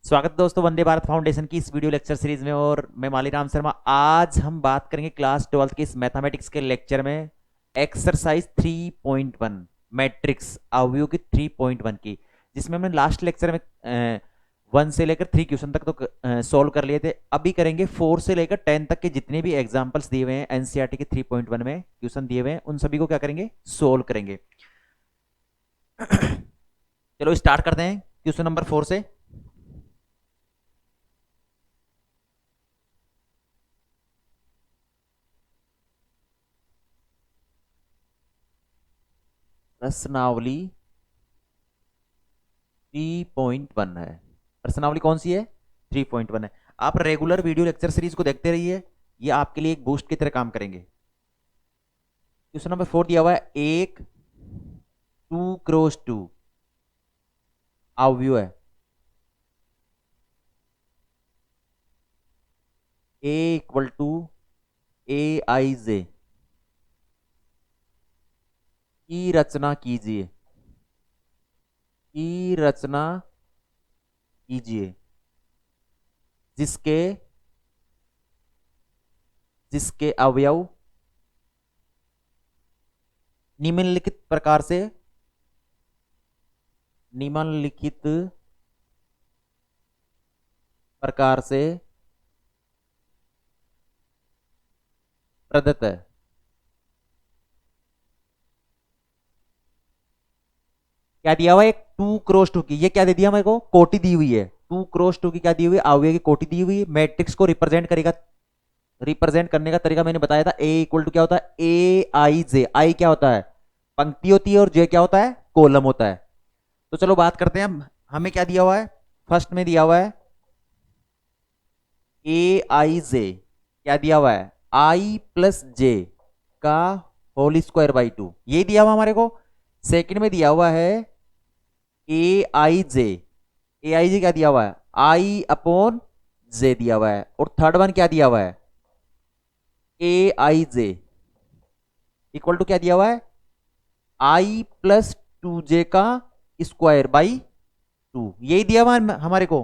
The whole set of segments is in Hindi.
स्वागत है दोस्तों वंदे भारत फाउंडेशन की इस वीडियो लेक्चर सीरीज में। और मैं मालीराम शर्मा। आज हम बात करेंगे क्लास 12th के इस मैथमेटिक्स के लेक्चर में एक्सरसाइज 3.1 मैट्रिक्स अवयव की 3.1 की, जिसमें हमने लास्ट लेक्चर में 1 से लेकर 3 क्वेश्चन तक तो सॉल्व कर लिए थे। अभी करेंगे 4 से लेकर 10 तक के जितने भी एग्जाम्पल्स दिए हुए हैं एनसीईआरटी के 3.1 में क्वेश्चन दिए हुए हैं, उन सभी को क्या करेंगे, सोल्व करेंगे। चलो स्टार्ट करते हैं क्वेश्चन नंबर 4 से। प्रश्नावली 3.1 है। प्रश्नावली कौन सी है? 3.1 है। आप रेगुलर वीडियो लेक्चर सीरीज को देखते रहिए, ये आपके लिए एक बूस्ट की तरह काम करेंगे। क्वेश्चन नंबर 4 दिया हुआ है, एक 2x2 अवयव है। ए इक्वल टू ए आई जे की रचना कीजिए। की रचना कीजिए जिसके जिसके अवयव निम्नलिखित प्रकार से प्रदत्त है। क्या दिया हुआ है? एक 2x2 की, ये क्या दे दिया मेरे को? कोटि दी हुई है। 2x2 की क्या दी हुई है? अवयव की कोटि दी हुई है। मैट्रिक्स को रिप्रेजेंट करेगा, रिप्रेजेंट करने का तरीका मैंने बताया था। ए इक्वल टू क्या होता है? ए आई जे। आई क्या होता है? पंक्ति होती है, और जे क्या होता है? कॉलम होता है। तो चलो बात करते हैं। हमें क्या दिया हुआ है? फर्स्ट में दिया हुआ है ए आई जे। क्या दिया हुआ है? आई प्लस जे का होल स्क्वायर बाई 2, ये दिया हुआ हमारे को। सेकंड में दिया हुआ है ए आई जे। ए आई जे क्या दिया हुआ है? आई अपॉन जे दिया हुआ है। और थर्ड वन क्या दिया हुआ है? ए आई जे इक्वल टू क्या दिया हुआ है? आई प्लस 2 जे का स्क्वायर बाई 2, यही दिया हुआ है हमारे को।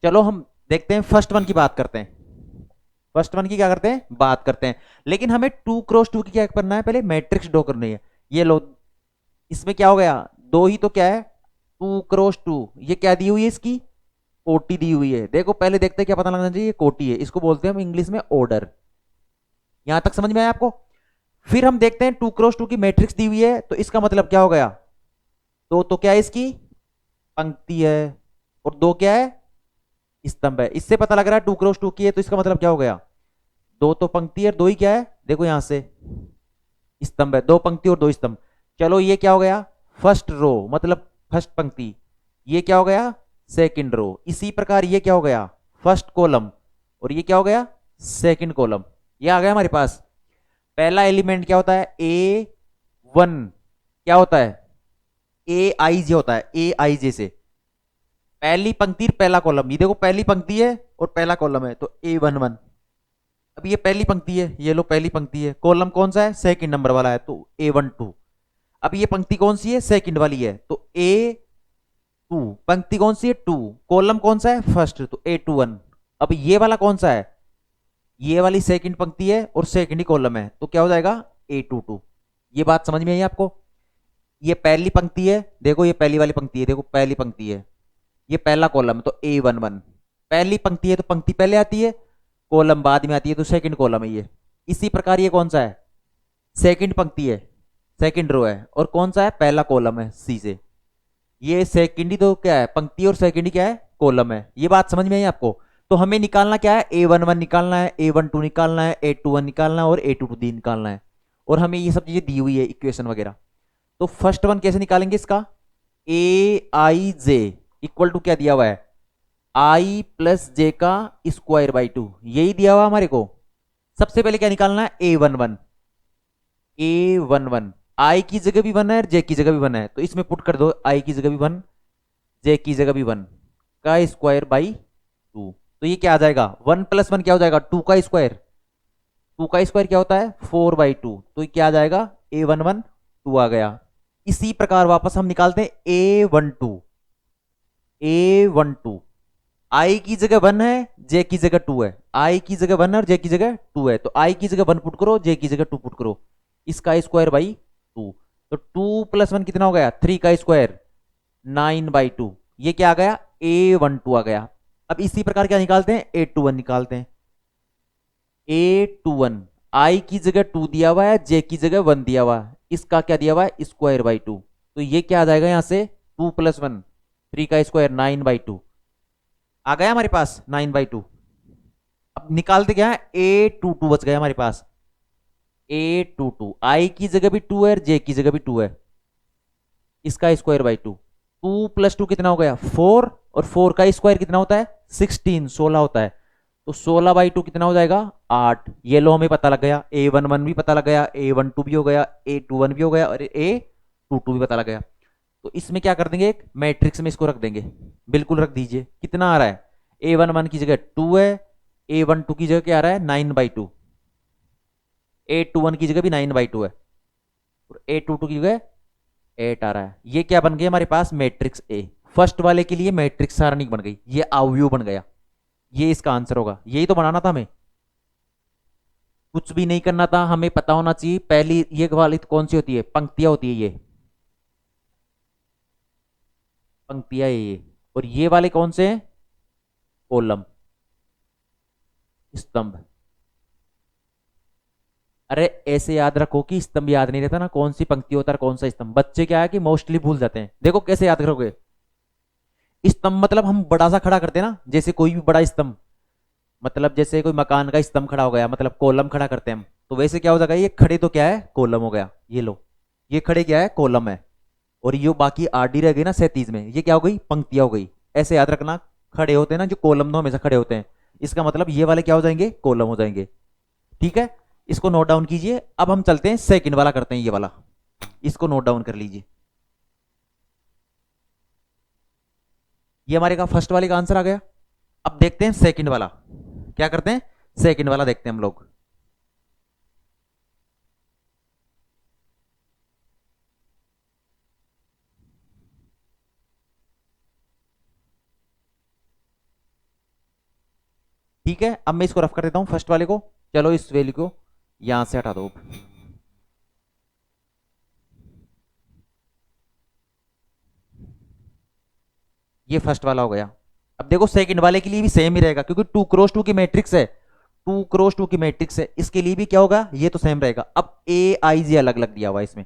चलो हम देखते हैं, फर्स्ट वन की बात करते हैं। फर्स्ट वन की क्या करते हैं? बात करते हैं। लेकिन हमें 2x2 की क्या करना है? पहले मैट्रिक्स ड्रॉ करनी है। ये लो, इसमें क्या हो गया? दो ही तो क्या है? 2x2। ये क्या दी हुई है? इसकी कोटि दी हुई है। देखो पहले देखते हैं, क्या पता लगना चाहिए? कोटि है, इसको बोलते हैं हम इंग्लिश में ऑर्डर। यहां तक समझ में आया आपको? फिर हम देखते हैं 2x2 की मैट्रिक्स दी हुई है, तो इसका मतलब क्या हो गया? दो तो क्या है? इसकी पंक्ति है, और दो क्या है? स्तंभ है। इससे पता लग रहा है 2x2 की है, तो इसका मतलब क्या हो गया? दो तो पंक्ति है, दो ही क्या है? देखो यहां से स्तंभ है। दो पंक्ति और दो स्तंभ। चलो ये क्या हो गया? फर्स्ट रो, मतलब फर्स्ट पंक्ति। ये क्या हो गया? Second row. इसी प्रकार ये क्या हो गया? First column. और ये क्या हो गया? Second column. ये आ गया हमारे पास। पहला एलिमेंट क्या होता है? ए वन क्या होता है? ए आई जे होता है। ए आई जे से पहली पंक्ति पहला कॉलम, ये देखो पहली पंक्ति है और पहला कॉलम है, तो ए वन वन। अब ये पहली पंक्ति है, ये लो पहली पंक्ति है। कॉलम कौन सा है? सेकंड नंबर वाला है, तो ए वन टू। अब ये पंक्ति कौन सी है? सेकंड वाली है, तो ए टू। पंक्ति कौन सी है? टू। कॉलम कौन सा है? फर्स्ट, तो ए टू वन। अब ये वाला कौन सा है? ये वाली सेकंड पंक्ति है और सेकंड ही कॉलम है, तो क्या हो जाएगा? ए टू टू। ये बात समझ में आई आपको? ये पहली पंक्ति है, देखो ये पहली वाली पंक्ति है, देखो पहली पंक्ति है, ये पहला कॉलम है, तो ए वन वन। पहली पंक्ति है तो पंक्ति पहले आती है, कॉलम बाद में आती है, तो सेकंड कॉलम है ये। इसी प्रकार ये कौन सा है? सेकंड पंक्ति है, सेकंड रो है, और कौन सा है? पहला कॉलम है सी से। ये सेकंड ही तो क्या है? पंक्ति, और सेकंड ही क्या है? कॉलम है। ये बात समझ में आई आपको? तो हमें निकालना क्या है? ए वन वन निकालना है, ए वन टू निकालना है, ए टू वन निकालना है, और ए टू टू निकालना है। और हमें ये सब चीजें दी हुई है, इक्वेशन वगैरह। तो फर्स्ट वन कैसे निकालेंगे इसका? ए आई जे इक्वल टू क्या दिया हुआ है? आई प्लस जे का स्क्वायर बाई 2, यही दिया हुआ हमारे को। सबसे पहले क्या निकालना है? ए वन वन। ए वन वन, आई की जगह भी वन है और जे की जगह भी वन है, तो इसमें पुट कर दो आई की जगह भी वन, जे की जगह भी वन का स्क्वायर बाई 2। तो ये क्या आ जाएगा? 1 प्लस 1 क्या हो जाएगा? 2 का स्क्वायर। 2 का स्क्वायर क्या होता है? 4/2। तो ये क्या आ जाएगा? ए वन वन 2 आ गया। इसी प्रकार वापस हम निकालते हैं ए वन टू। ए वन टू आई की जगह 1 है, जे की जगह 2 है। आई की जगह 1 है और जे की जगह 2 है, तो आई की जगह 1 पुट करो, जे की जगह 2 पुट करो। इसका स्क्वायर बाई 2, तो 2 + 1 कितना हो गया, 3 का स्क्वायर 9/2। ये क्या आ गया, A12 आ गया। अब इसी प्रकार क्या निकालते हैं, A21 निकालते हैं। A21 आई की जगह 2 दिया हुआ है, जे की जगह 1 दिया हुआ है, इसका क्या दिया हुआ है, स्क्वायर बाई 2। तो ये क्या आ जाएगा यहां से, 2 + 1 3 का स्क्वायर 9/2 आ गया हमारे पास 9/2। अब निकालते क्या है, A22 बच गया हमारे पास। A22 आई की जगह भी 2 है, जे की जगह भी 2 है, इसका स्क्वायर बाई 2। 2 + 2 कितना हो गया, 4, और 4 का स्क्वायर कितना होता है, 16 16 होता है। तो 16/2 कितना हो जाएगा, 8। ये लो हमें पता लग गया, A11 भी पता लग गया, A12 भी हो गया, A21 भी हो गया, और A22 भी पता लग गया। तो इसमें क्या कर देंगे, एक मैट्रिक्स में इसको रख देंगे। बिल्कुल रख दीजिए। कितना आ रहा है, A11 की जगह 2 है, A12 की जगह क्या आ रहा है, 9/2, A21 की जगह भी 9/2 है, और A22 की जगह 8 आ रहा है। ये क्या बन गया हमारे पास, मैट्रिक्स ए। फर्स्ट वाले के लिए मैट्रिक्स सारणिक बन गई, ये अवयव बन गया। ये इसका आंसर होगा, यही तो बनाना था हमें, कुछ भी नहीं करना था। हमें पता होना चाहिए पहली ये वाली कौन सी होती है, पंक्तियां होती है, ये पंक्तियां ये, और ये वाले कौन से हैं, कॉलम, स्तंभ। अरे ऐसे याद रखो कि स्तंभ याद नहीं रहता ना, कौन सी पंक्ति होता है कौन सा स्तंभ। बच्चे क्या है कि मोस्टली भूल जाते हैं। देखो कैसे याद करोगे, स्तंभ मतलब हम बड़ा सा खड़ा करते हैं ना, जैसे कोई भी बड़ा स्तंभ, मतलब जैसे कोई मकान का स्तंभ खड़ा हो गया, मतलब कॉलम खड़ा करते हैं हम, तो वैसे क्या हो जाएगा, ये खड़े तो क्या है, कॉलम हो गया। ये लो, ये खड़े क्या है, कॉलम है, और ये बाकी आरडी रह गई ना 37 में, ये क्या हो गई, पंक्तियां हो गई। ऐसे याद रखना, खड़े होते हैं ना जो कॉलम, तो हमेशा खड़े होते हैं, इसका मतलब ये वाले क्या हो जाएंगे, कॉलम हो जाएंगे। ठीक है, इसको नोट डाउन कीजिए। अब हम चलते हैं सेकंड वाला करते हैं, ये वाला, इसको नोट डाउन कर लीजिए। ये हमारे का फर्स्ट वाले का आंसर आ गया। अब देखते हैं सेकंड वाला, क्या करते हैं, सेकंड वाला देखते हैं हम लोग। ठीक है, अब मैं इसको रफ कर देता हूं फर्स्ट वाले को। चलो इस वैल्यू को यहां से हटा दो। ये फर्स्ट वाला हो गया। अब देखो सेकंड वाले के लिए भी सेम ही रहेगा, क्योंकि 2 × 2 की मैट्रिक्स है, 2 × 2 की मैट्रिक्स है, इसके लिए भी क्या होगा, ये तो सेम रहेगा। अब A I J अलग अलग दिया हुआ है इसमें।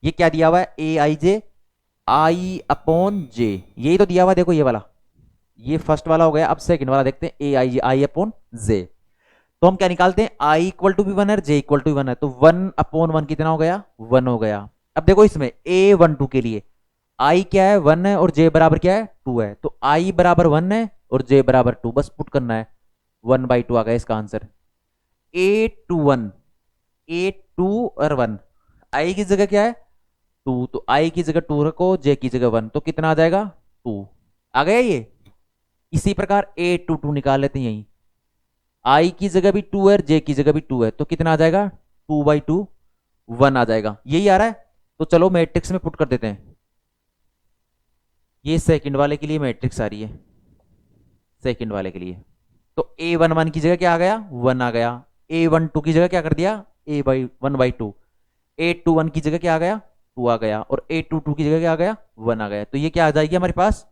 ये क्या दिया हुआ है, A I J I/J, यही तो दिया हुआ है, देखो ये वाला, ये फर्स्ट वाला हो गया। अब सेकंड वाला देखते हैं, A I J I/J। तो हम क्या निकालते हैं, I = भी 1 है, J = भी 1 है, तो 1/1 कितना हो गया, 1 हो गया। अब देखो इसमें A12 के लिए I क्या है, 1 है, और J बराबर क्या है, 2 है, तो I बराबर 1 है और J बराबर 2, बस पुट करना है। 1/2 आ गया इसका आंसर। A21, A2 और 1, I की जगह क्या है, 2, तो I की जगह 2 रखो, J की जगह 1, तो कितना आ जाएगा, 2 आ गया ये। इसी प्रकार A22 निकाल लेते हैं यहीं, I की जगह भी 2 है, J की जगह भी 2 है, तो कितना आ जाएगा, 2/2 1 आ जाएगा। यही आ रहा है, तो चलो मैट्रिक्स में पुट कर देते हैं। ये सेकंड वाले के लिए मैट्रिक्स आ रही है, सेकंड वाले के लिए। तो A11 की जगह क्या आ गया, 1 आ गया। A12 की जगह क्या कर दिया, A/1/2। A21 की जगह क्या आ गया, 2 आ गया, और A22 की जगह क्या आ गया, 1 आ गया। तो ये क्या आ जाएगी हमारे पास,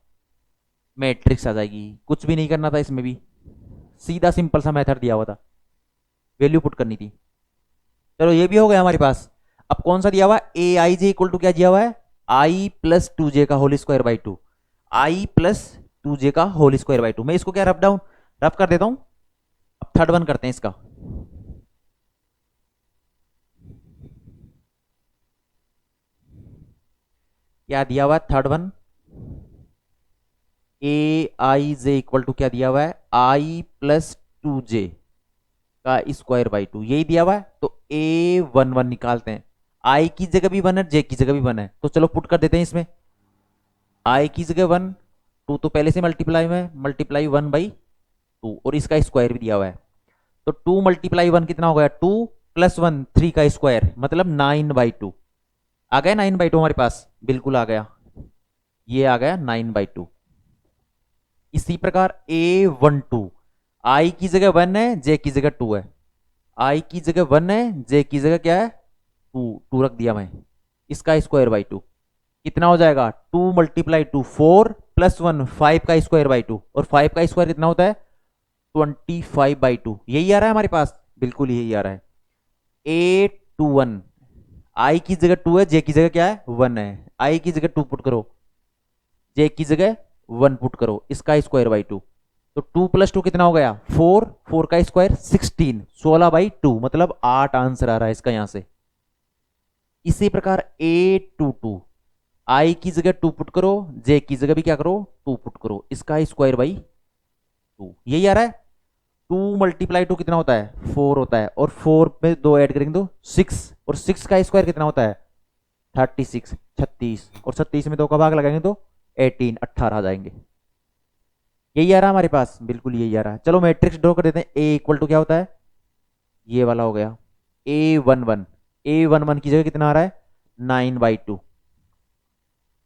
मैट्रिक्स आ जाएगी। कुछ भी नहीं करना था इसमें भी, सीधा सिंपल सा मेथड दिया हुआ था, वैल्यू पुट करनी थी। चलो ये भी हो गया हमारे पास। अब कौन सा दिया हुआ है, A I J = क्या दिया हुआ है, I+2J का होल स्क्वायर बाई 2, I+2J का होल स्क्वायर बाई 2। मैं इसको क्या रफ कर देता हूं। अब थर्ड वन करते हैं इसका। क्या दिया हुआ है third one, A I J = क्या दिया हुआ है, I+2J का स्क्वायर बाई 2, यही दिया हुआ है। तो A11 निकालते हैं। I की जगह भी 1 है, J की जगह भी 1 है, तो चलो पुट कर देते हैं इसमें। I की जगह 1, 2 तो पहले से मल्टीप्लाई में, मल्टीप्लाई 1/2, और इसका स्क्वायर भी दिया हुआ है। तो 2 × 1 कितना हो गया, 2 + 1 3 का स्क्वायर, मतलब 9/2 आ गया। 9/2 हमारे पास बिल्कुल आ गया, ये आ गया 9/2। इसी प्रकार A12, आई की जगह 1 है, जे की जगह 2 है। आई की जगह 1 है, जे की जगह क्या है, 2, 2 रख दिया मैं। इसका स्क्वायर बाई 2 कितना हो जाएगा, 2 मल्टीप्लाई 2 4 प्लस 1 5 का स्क्वायर बाई 2, और 5 का स्क्वायर कितना होता है, 25/2। यही आ रहा है हमारे पास, बिल्कुल यही आ रहा है। A21, आई की जगह 2 है, जे की जगह क्या है, 1 है। आई की जगह 2 पुट करो, जे की जगह 1 पुट करो, इसका स्क्वायर बाई 2। तो 2 प्लस 2 कितना हो गया, 4, 4 का स्क्वायर 16, 16/2, मतलब 8 आंसर आ रहा है इसका यहां से। इसी प्रकार A22, आई की जगह 2 पुट करो, जे की जगह भी क्या करो, 2 पुट करो, इसका स्क्वायर बाई 2, यही आ रहा है। 2 मल्टीप्लाई 2 कितना होता है, 4 होता है, और 4 में 2 ऐड करेंगे तो 6, और 6 का स्क्वायर कितना होता है, 36, 36, और 36 में 2 का भाग लगाएंगे तो 18, 18 आ जाएंगे। यही आ रहा है हमारे पास, बिल्कुल यही आ रहा है। चलो मैट्रिक्स ड्रॉ कर देते हैं। ए इक्वल टू क्या होता है, ये वाला हो गया A11, A11 की जगह कितना आ रहा है, 9/2।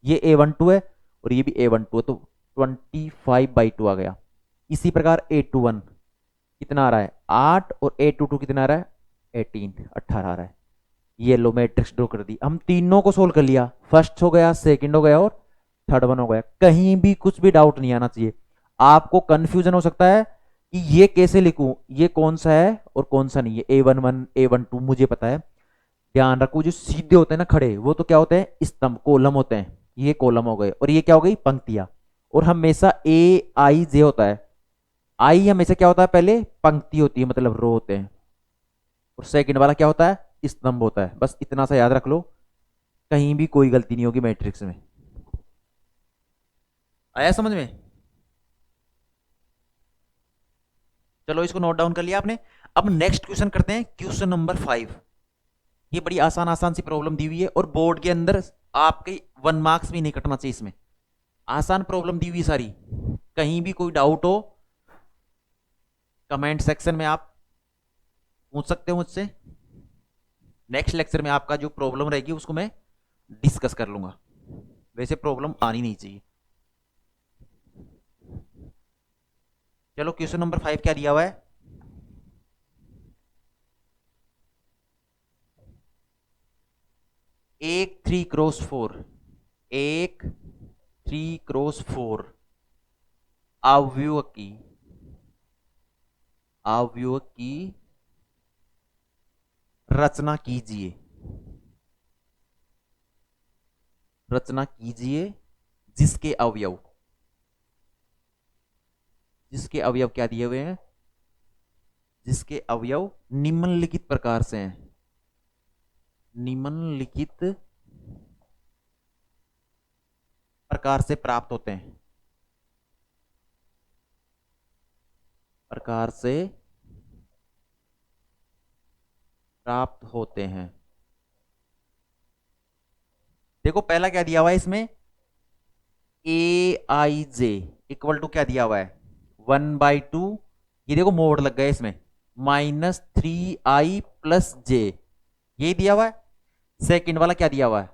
ये A12 है और ये भी A12 है, तो 25/2 आ गया। इसी प्रकार A21 कितना आ रहा है, 8, और A22 कितना आ रहा है, 18, 18 आ रहा है। ये लो मैट्रिक्स ड्रॉ कर दी। हम तीनों को सोल्व कर लिया, फर्स्ट हो गया, सेकंड हो गया, और थर्ड वन हो गया। कहीं भी कुछ भी डाउट नहीं आना चाहिए। आपको कंफ्यूजन हो सकता है कि ये कैसे लिखूं, ये कौन सा है और कौन सा नहीं है, A11 A12 मुझे पता है। ध्यान रखो, जो सीधे होते हैं ना खड़े, वो तो क्या होते हैं, स्तंभ, कॉलम होते हैं। ये कॉलम हो गए, और ये क्या हो गई, पंक्तियां। और हमेशा AIJ होता है। आई हमेशा क्या होता है, पहले पंक्ति होती है, मतलब रो होते हैं, और सेकंड वाला क्या होता है, स्तंभ होता है। बस इतना सा याद रख लो, कहीं भी कोई गलती नहीं होगी मैट्रिक्स में। आया समझ में। चलो इसको नोट डाउन कर लिया आपने। अब नेक्स्ट क्वेश्चन करते हैं, क्वेश्चन नंबर 5। ये बड़ी आसान आसान सी प्रॉब्लम दी हुई है, और बोर्ड के अंदर आपके 1 मार्क्स भी नहीं कटना चाहिए इसमें। आसान प्रॉब्लम दी हुई सारी। कहीं भी कोई डाउट हो, कमेंट सेक्शन में आप पूछ सकते हो मुझसे। नेक्स्ट लेक्चर में आपका जो प्रॉब्लम रहेगी उसको मैं डिस्कस कर लूंगा। वैसे प्रॉब्लम आनी नहीं चाहिए। चलो क्वेश्चन नंबर 5 क्या दिया हुआ है, एक 3x4, एक 3x4 अवयव की रचना कीजिए। रचना कीजिए जिसके अवयव, जिसके अवयव क्या दिए हुए हैं, जिसके अवयव निम्नलिखित प्रकार से हैं, निम्नलिखित प्रकार से प्राप्त होते हैं, प्रकार से प्राप्त होते हैं। देखो पहला क्या दिया हुआ है इसमें, AIJ इक्वल टू क्या दिया हुआ है, 1/2। ये देखो मोड़ लग गए इसमें, -3i + j, ये दिया हुआ है। सेकंड वाला क्या दिया हुआ है,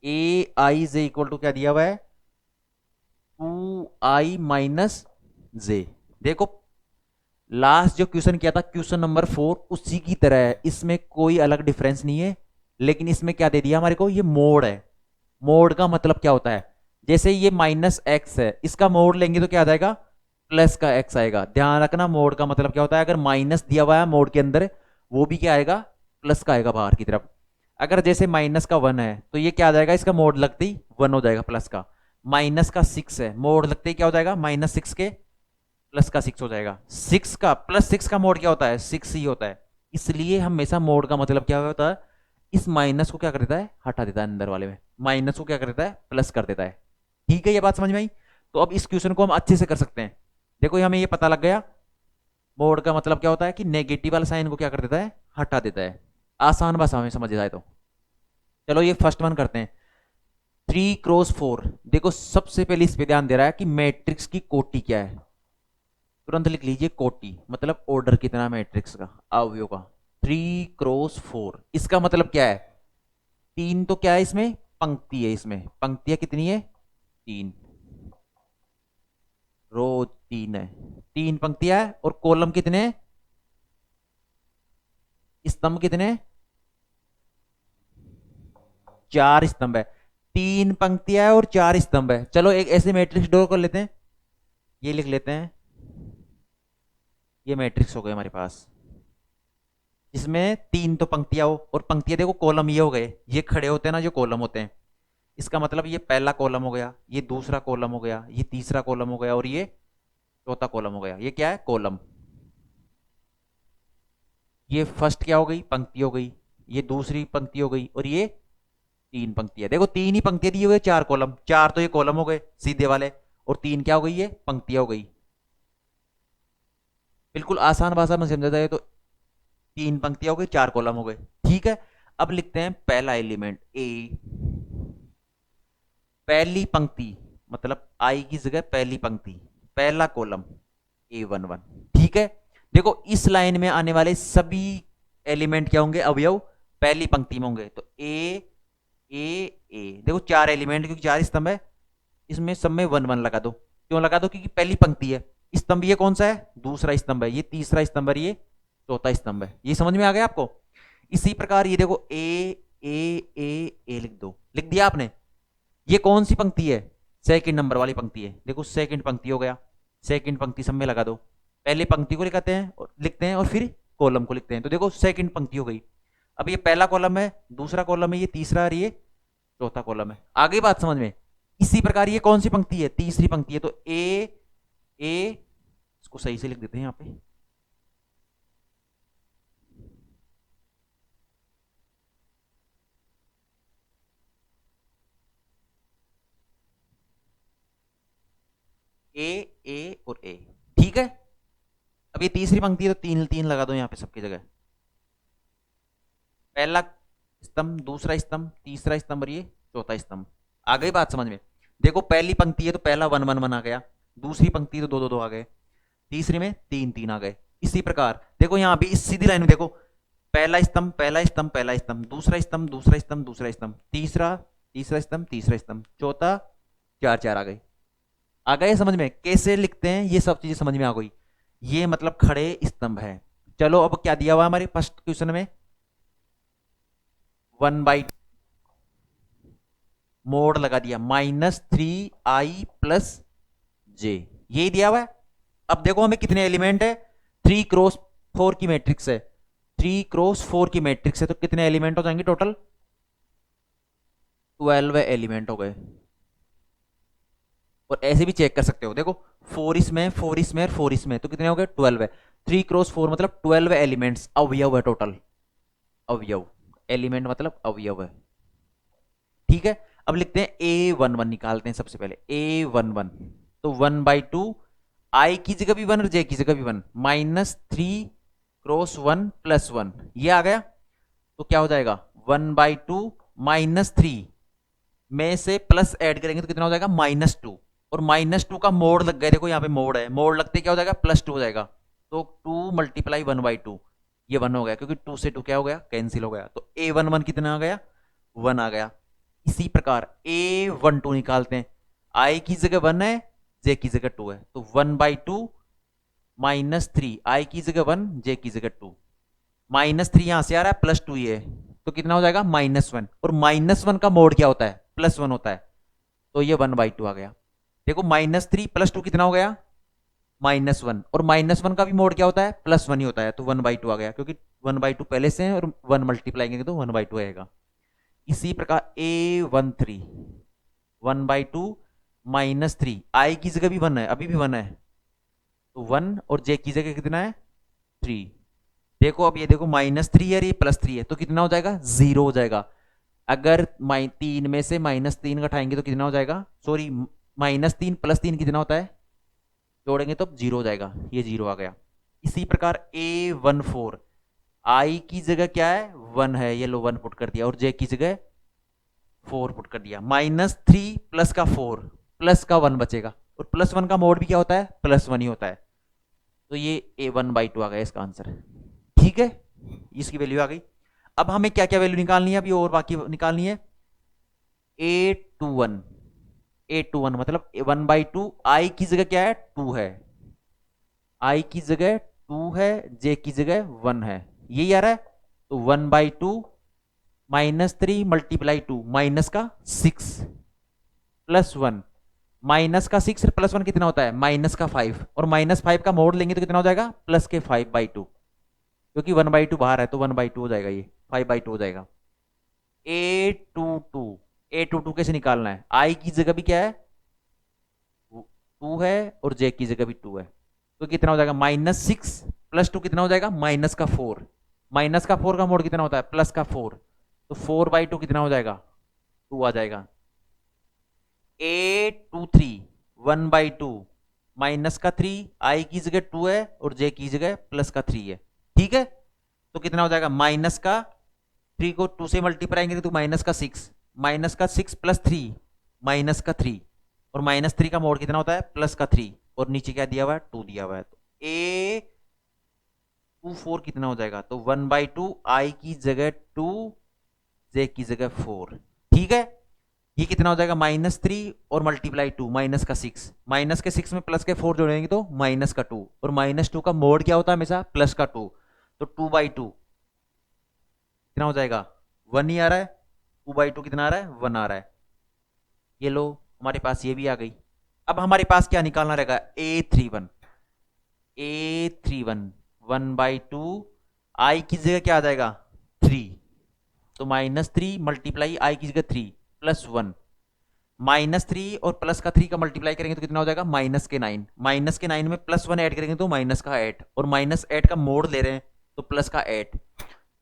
AIJ इक्वल टू क्या दिया हुआ है, 2i - j। देखो लास्ट जो क्वेश्चन किया था, क्वेश्चन नंबर 4, उसी की तरह है, इसमें कोई अलग डिफरेंस नहीं है। लेकिन इसमें क्या दे दिया हमारे को, ये मोड़ है। मोड़ का मतलब क्या होता है, जैसे ये -x है, इसका मोड़ लेंगे तो क्या आ जाएगा, प्लस का x आएगा। ध्यान रखना, मोड़ का मतलब क्या होता है, अगर माइनस दिया हुआ है मोड़ के अंदर, वो भी क्या आएगा, प्लस का आएगा बाहर की तरफ। अगर जैसे माइनस का 1 है तो ये क्या आ जाएगा, इसका मोड़ लगते ही 1 हो जाएगा प्लस का। माइनस का 6 है, मोड़ लगते ही क्या हो जाएगा, -6 के प्लस का 6 हो जाएगा। 6 का +6 का मोड क्या होता है, 6 ही होता है। इसलिए हमेशा मोड का मतलब क्या होता है, इस माइनस को क्या कर देता है, हटा देता है, अंदर वाले में माइनस को क्या कर देता है, प्लस कर देता है। ठीक है, ये बात समझ में आई। तो अब इस क्वेश्चन को हम अच्छे से कर सकते हैं। देखो हमें ये पता लग गया, मोड का मतलब क्या होता है कि नेगेटिव वाला साइन को क्या कर देता है, हटा देता है। आसान भाषा में समझ जाए तो। चलो ये फर्स्ट वन करते हैं, 3x4। देखो सबसे पहले इस पे ध्यान दे रहा है कि मैट्रिक्स की कोटि क्या है। तुरंत लिख लीजिए, कोटि मतलब ऑर्डर कितना मैट्रिक्स का, अवयव का। 3x4 इसका मतलब क्या है, 3 तो क्या है इसमें, पंक्ति है। इसमें पंक्तियां कितनी है, 3। रो 3 है, 3 पंक्तियां है, और कॉलम कितने, स्तंभ कितने, 4 स्तंभ है। 3 पंक्तियां है और 4 स्तंभ है। चलो एक ऐसे मैट्रिक्स ड्रॉ कर लेते हैं, ये लिख लेते हैं, ये मैट्रिक्स हो गए हमारे पास, इसमें 3 तो पंक्तियां हो, और पंक्तियां देखो कॉलम ये हो गए, ये खड़े होते हैं ना जो कॉलम होते हैं, इसका मतलब ये पहला कॉलम हो गया, ये दूसरा कॉलम हो गया, ये तीसरा कॉलम हो गया, और ये चौथा कॉलम हो गया। ये क्या है, कॉलम। ये फर्स्ट क्या हो गई, पंक्ति हो गई, ये दूसरी पंक्ति हो गई, और ये 3 पंक्तियां। देखो 3 ही पंक्तियां दी हुई है, 4 कॉलम, 4 तो ये कॉलम हो गए सीधे वाले, और 3 क्या हो गई, ये पंक्तियां हो गई। बिल्कुल आसान भाषा में समझा जाए तो 3 पंक्तियां हो गई, 4 कॉलम हो गए। ठीक है, अब लिखते हैं पहला एलिमेंट ए, पहली पंक्ति, मतलब आई की जगह पहली पंक्ति, पहला कॉलम A11। ठीक है, देखो इस लाइन में आने वाले सभी एलिमेंट क्या होंगे, अवयव पहली पंक्ति में होंगे। तो ए ए ए, देखो 4 एलिमेंट, क्योंकि 4 स्तंभ है, इसमें सब में 1 1 लगा दो। क्यों लगा दो, क्योंकि पहली पंक्ति है। स्तंभ ये कौन सा है, दूसरा स्तंभ है, ये तीसरा स्तंभ है, ये चौथा स्तंभ है। ये समझ में आ गया आपको। इसी प्रकार ये देखो ए ए ए ए लिख दो, लिख दिया आपने। ये कौन सी पंक्ति है, सेकंड नंबर वाली पंक्ति है, देखो सेकंड पंक्ति हो गया, सेकंड पंक्ति सब में लगा दो। पहले पंक्ति को लिखते हैं और फिर कॉलम को लिखते हैं। तो देखो सेकंड पंक्ति हो गई। अब ये पहला कॉलम है, दूसरा कॉलम है, ये तीसरा और ये चौथा कॉलम है। आ गई बात समझ में। इसी प्रकार ये कौन सी पंक्ति है, तीसरी पंक्ति है। तो ए, इसको सही से लिख देते हैं यहाँ पे, ए और ए। ठीक है, अब ये तीसरी पंक्ति है तो 3 3 लगा दो यहाँ पे सबकी जगह। पहला स्तंभ, दूसरा स्तंभ, तीसरा स्तंभ और ये चौथा स्तंभ। आ गई बात समझ में। देखो पहली पंक्ति है तो पहला 1 1 1 आ गया, दूसरी पंक्ति तो 2 2 2 आ गए, तीसरी में 3 3 आ गए। इसी प्रकार देखो यहाँ भी इस सीधी लाइन में देखो, पहला स्तंभ, पहला स्तंभ, पहला स्तंभ, दूसरा स्तंभ, दूसरा स्तंभ, दूसरा स्तंभ, तीसरा, तीसरा स्तंभ, तीसरा स्तंभ, चौथा, 4 4 आ गए। आ गए समझ में कैसे लिखते हैं, ये सब चीजें समझ में आ गई। ये मतलब खड़े स्तंभ है। चलो अब क्या दिया हुआ हमारे फर्स्ट क्वेश्चन में, 1/2 मोड लगा दिया, -3i + j, यही दिया हुआ है। अब देखो हमें कितने एलिमेंट है, 3x4 की मैट्रिक्स है, 3x4 की मैट्रिक्स है, तो कितने एलिमेंट हो जाएंगे टोटल, 12 एलिमेंट हो गए। और ऐसे भी चेक कर सकते हो, देखो 4 इसमें, 4 इसमें और 4 इसमें, तो कितने हो गए, 12 है। 3x4 मतलब 12 एलिमेंट्स, अवयव है टोटल, अवयव, एलिमेंट मतलब अवयव है। ठीक है, अब लिखते हैं A11 निकालते हैं सबसे पहले, A11 तो 1/2, I की जगह भी 1 और J की जगह भी 1, -3x1 + 1, ये आ गया। तो क्या हो जाएगा, 1/2 -3 में से प्लस ऐड करेंगे तो कितना हो जाएगा, -2, और -2 का मोड लग गया, देखो यहाँ पे मोड है, मोड लगते क्या हो जाएगा, +2 हो जाएगा। तो 2 × 1/2, ये 1 हो गया, क्योंकि 2 से 2 क्या हो गया, कैंसिल हो गया। तो A11 कितना आ गया, 1 आ गया। इसी प्रकार A12 निकालते हैं, I की जगह 1 है, J की जगह 2 है, तो 1/2 -3, I की जगह 1, J की जगह 2, -3 यहां से आ रहा है, +2 ये, तो कितना हो जाएगा, -1, और -1 का मोड क्या होता है, +1 होता है, तो ये 1/2 आ गया। देखो -3 + 2 कितना हो गया, -1, और -1 का भी मोड क्या होता है, +1 ही होता है, तो 1/2 आ गया, क्योंकि 1/2 पहले से है और 1 मल्टीप्लाई करेंगे तो 1/2 आएगा। इसी प्रकार A13 1/2 -3, I की जगह भी 1 है, अभी भी 1 है, तो 1, और J की जगह कितना है, 3। देखो अब ये देखो -3 है, ये +3 है, तो कितना हो जाएगा, 0 हो जाएगा। अगर 3 में से -3 घटाएंगे तो कितना हो जाएगा, सॉरी -3 + 3 कितना होता है, जोड़ेंगे तो 0 हो जाएगा, ये 0 आ गया। इसी प्रकार A14 I की जगह क्या है, 1 है, ये लो 1 पुट कर दिया, और J की जगह 4 पुट कर दिया। -3 + का 4 + का 1 बचेगा, और +1 का मोड भी क्या होता है, +1 ही होता है, तो ये A1/2 आ गया इसका आंसर। ठीक है, इसकी वैल्यू आ गई। अब हमें क्या क्या वैल्यू निकालनी है, अभी और बाकी निकालनी है। A21 A21 मतलब 1/2, आई की जगह क्या है 2 है, आई की जगह 2 है, जे की जगह 1 है, यही आ रहा है। तो 1/2 -3 मल्टीप्लाई 2 माइनस का 6 प्लस 1, माइनस का 6 प्लस 1 कितना होता है माइनस का 5, और -5 का मोड लेंगे तो कितना हो जाएगा प्लस के 5/2, क्योंकि 1/2 बाहर है तो 1/2 हो जाएगा, ये 5/2 हो जाएगा। A22 कैसे निकालना है, आई की जगह भी क्या है 2 है और जे की जगह भी 2 है, तो कितना हो जाएगा -6 प्लस 2 कितना हो जाएगा -4, -4 का मोड कितना होता है प्लस का 4, तो 4/2 कितना हो जाएगा 2 आ जाएगा। A23 1/2 माइनस का 3, आई की जगह 2 है और जे की जगह प्लस का 3 है, ठीक है। तो कितना हो जाएगा माइनस का 3 को 2 से मल्टीप्लाई करेंगे तो माइनस का 6, माइनस का 6 प्लस 3 माइनस का 3, और -3 का मोड कितना होता है प्लस का 3, और नीचे क्या दिया हुआ है 2 दिया हुआ है, तो A24 कितना हो जाएगा, तो 1/2 आई की जगह 2 जे की जगह 4, ठीक है। ये कितना हो जाएगा -3 और मल्टीप्लाई 2 माइनस का 6, माइनस के 6 में प्लस के 4 जोड़ेंगे तो माइनस का 2, और -2 का मोड क्या होता है हमेशा प्लस का 2, तो 2/2 कितना हो जाएगा 1 ही आ रहा है, 2/2 कितना आ रहा है 1 आ रहा है। ये लो हमारे पास ये भी आ गई। अब हमारे पास क्या निकालना रहेगा A31, 1/2 आई की जगह क्या आ जाएगा 3, तो -3 मल्टीप्लाई आई की जगह 3 प्लस 1, -3 और प्लस का 3 का मल्टीप्लाई करेंगे तो कितना हो जाएगा -9, -9 में प्लस 1 ऐड करेंगे तो -8, और -8 का मोड ले रहे हैं तो प्लस का 8,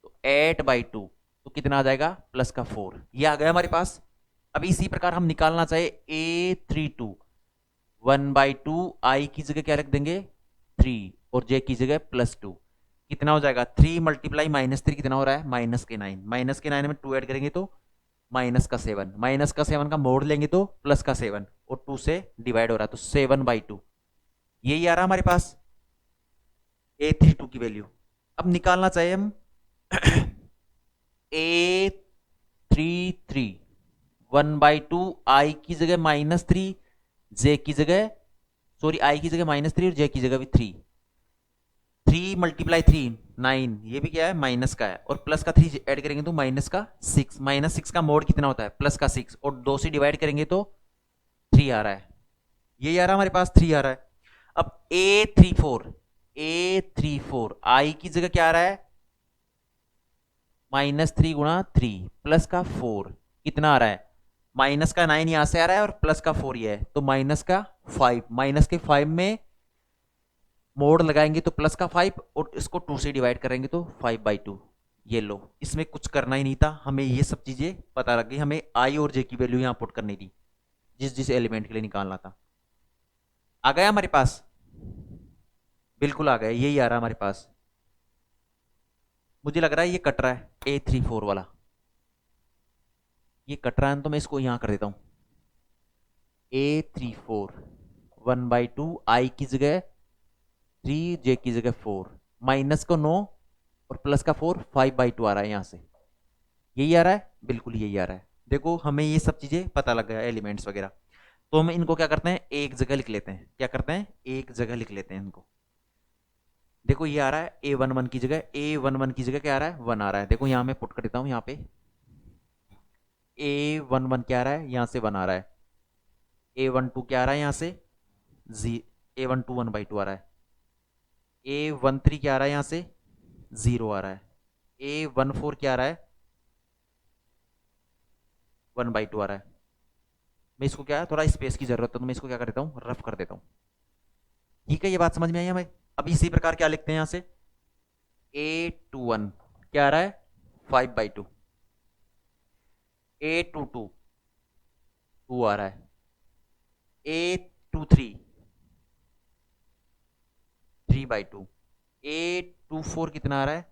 तो 8/2 तो कितना आ जाएगा प्लस का 4, ये आ गया हमारे पास। अब इसी प्रकार हम निकालना चाहे A32, 1/2 आई की जगह क्या रख देंगे 3 और जे की जगह +2, कितना हो जाएगा 3 मल्टीप्लाई -3 कितना हो रहा है -9, -9 में 2 ऐड करेंगे तो -7, -7 का मोड लेंगे तो प्लस का 7, और 2 से डिवाइड हो रहा है तो 7/2, यही आ रहा हमारे पास A32 की वैल्यू। अब निकालना चाहिए हम A33, 1/2 आई की जगह -3, जे की जगह सॉरी आई की जगह -3 और जे की जगह भी 3, 3 मल्टीप्लाई 3 9, ये भी क्या है माइनस का है, और प्लस का 3 ऐड करेंगे तो -6 का मोड कितना होता है प्लस का 6, और 2 से डिवाइड करेंगे तो 3 आ रहा है, यही आ रहा हमारे पास 3 आ रहा है। अब A34 आई की जगह क्या आ रहा है -3 गुणा 3 प्लस का 4, कितना आ रहा है माइनस का 9 यहां से आ रहा है और प्लस का 4 ये है, तो माइनस का 5, माइनस के 5 में मोड लगाएंगे तो प्लस का 5, और इसको 2 से डिवाइड करेंगे तो 5/2, ये लो, इसमें कुछ करना ही नहीं था, हमें ये सब चीजें पता लग गई, हमें आई और जे की वैल्यू यहां पुट करनी थी जिस जिस एलिमेंट के लिए निकालना था। आ गया हमारे पास, बिल्कुल आ गया, यही आ रहा हमारे पास। मुझे लग रहा है ये कट रहा है A34 वाला, ये कट रहा है तो मैं इसको यहां कर देता हूं A34, 1/2 आई की जगह 3 जे की जगह 4, माइनस को 9 और प्लस का 4, 5/2 आ रहा है यहां से, यही आ रहा है बिल्कुल यही आ रहा है। देखो हमें ये सब चीजें पता लग गया एलिमेंट्स वगैरह, तो हम इनको क्या करते हैं एक जगह लिख लेते हैं, क्या करते हैं एक जगह लिख लेते हैं इनको। देखो ये आ रहा है A11 की जगह, A11 की जगह क्या आ रहा है 1 आ रहा है, देखो यहां मैं पुट कर देता हूं, यहाँ पे A11 क्या आ रहा है यहां से 1 आ रहा है, A12 क्या आ रहा है यहां से A12 1/2 आ रहा है, A13 क्या आ रहा है यहां से 0 आ रहा है, A14 क्या आ रहा है 1/2 आ रहा है। मैं इसको क्या है थोड़ा स्पेस की जरूरत है तो मैं इसको क्या कर देता हूँ रफ कर देता हूँ, ठीक है, ये बात समझ में आई हमें। अब इसी प्रकार क्या लिखते हैं यहां से A21 क्या आ रहा है 5/2, A22 2 आ रहा है, A23 3/2, A24 कितना आ रहा है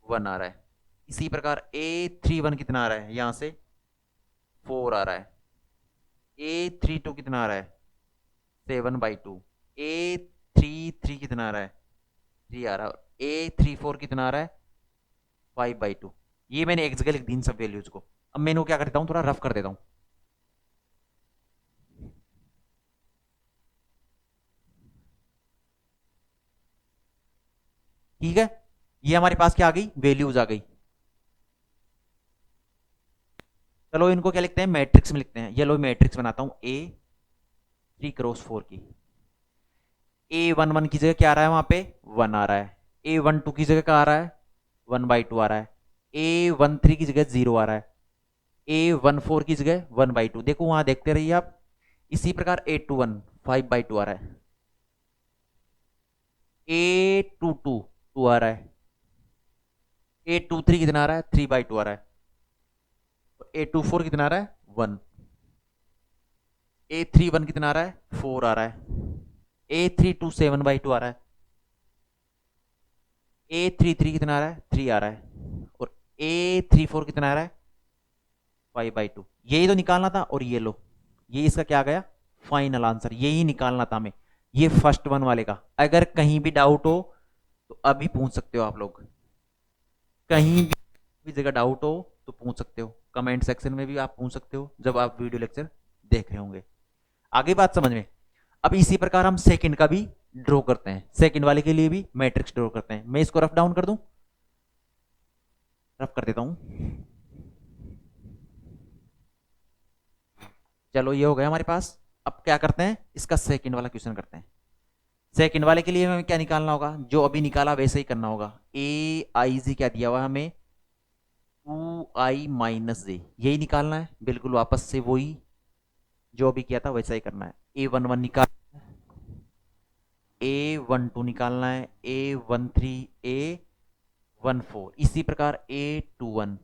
1 आ रहा है। इसी प्रकार A31 कितना आ रहा है यहां से 4 आ रहा है, A32 कितना आ रहा है 7/2, A33 कितना आ रहा है 3 आ रहा है, A34 कितना आ रहा है 5/2। ये मैंने एक जगह लिख दी इन सब वैल्यूज को। अब मैं इनको क्या करता हूँ थोड़ा रफ कर देता हूँ। ठीक है, ये हमारे पास क्या आ गई, वैल्यूज आ गई। चलो इनको क्या लिखते हैं, मैट्रिक्स में लिखते हैं। ये लो मैट्रिक्स बनाता हूं, A3x4 की। A11 की जगह क्या आ रहा है, वहां पे 1 आ रहा है। A12 की जगह क्या आ रहा है, 1/2 आ रहा है। A13 की जगह 0 आ रहा है। A14 की जगह 1/2। देखो वहां देखते रहिए आप। इसी प्रकार A21 5/2 आ रहा है। A22 2 आ रहा है। A23 कितना आ रहा है, 3/2 आ रहा है। A24 कितना आ रहा है, 1। A31 कितना आ रहा है, 4 आ रहा है। A32 7/2 आ रहा है। A33 कितना आ रहा है, 3 आ रहा है। और A34 कितना आ रहा है, 5/2। यही तो निकालना था। और ये लो, ये इसका क्या गया, फाइनल आंसर। यही निकालना था हमें, ये फर्स्ट वन वाले का। अगर कहीं भी डाउट हो तो अभी पूछ सकते हो आप लोग, कहीं भी जगह डाउट हो तो पूछ सकते हो। कमेंट सेक्शन में भी आप पूछ सकते हो जब आप वीडियो लेक्चर देख रहे होंगे। आगे बात समझ में। अब इसी प्रकार हम सेकंड का भी ड्रॉ करते हैं। सेकंड वाले के लिए भी मैट्रिक्स ड्रॉ करते हैं। मैं इसको रफ डाउन कर दूं, रफ कर देता हूं। चलो ये हो गया हमारे पास। अब क्या करते हैं, इसका सेकंड वाला क्वेश्चन करते हैं। सेकंड वाले के लिए हमें क्या निकालना होगा, जो अभी निकाला वैसे ही करना होगा। ए आई जी क्या दिया हुआ हमें, 2i-j, यही निकालना है। बिल्कुल वापस से वही जो अभी किया था वैसा ही करना है। A11 निकाल, A12 निकालना है, A13, A14। इसी प्रकार A21,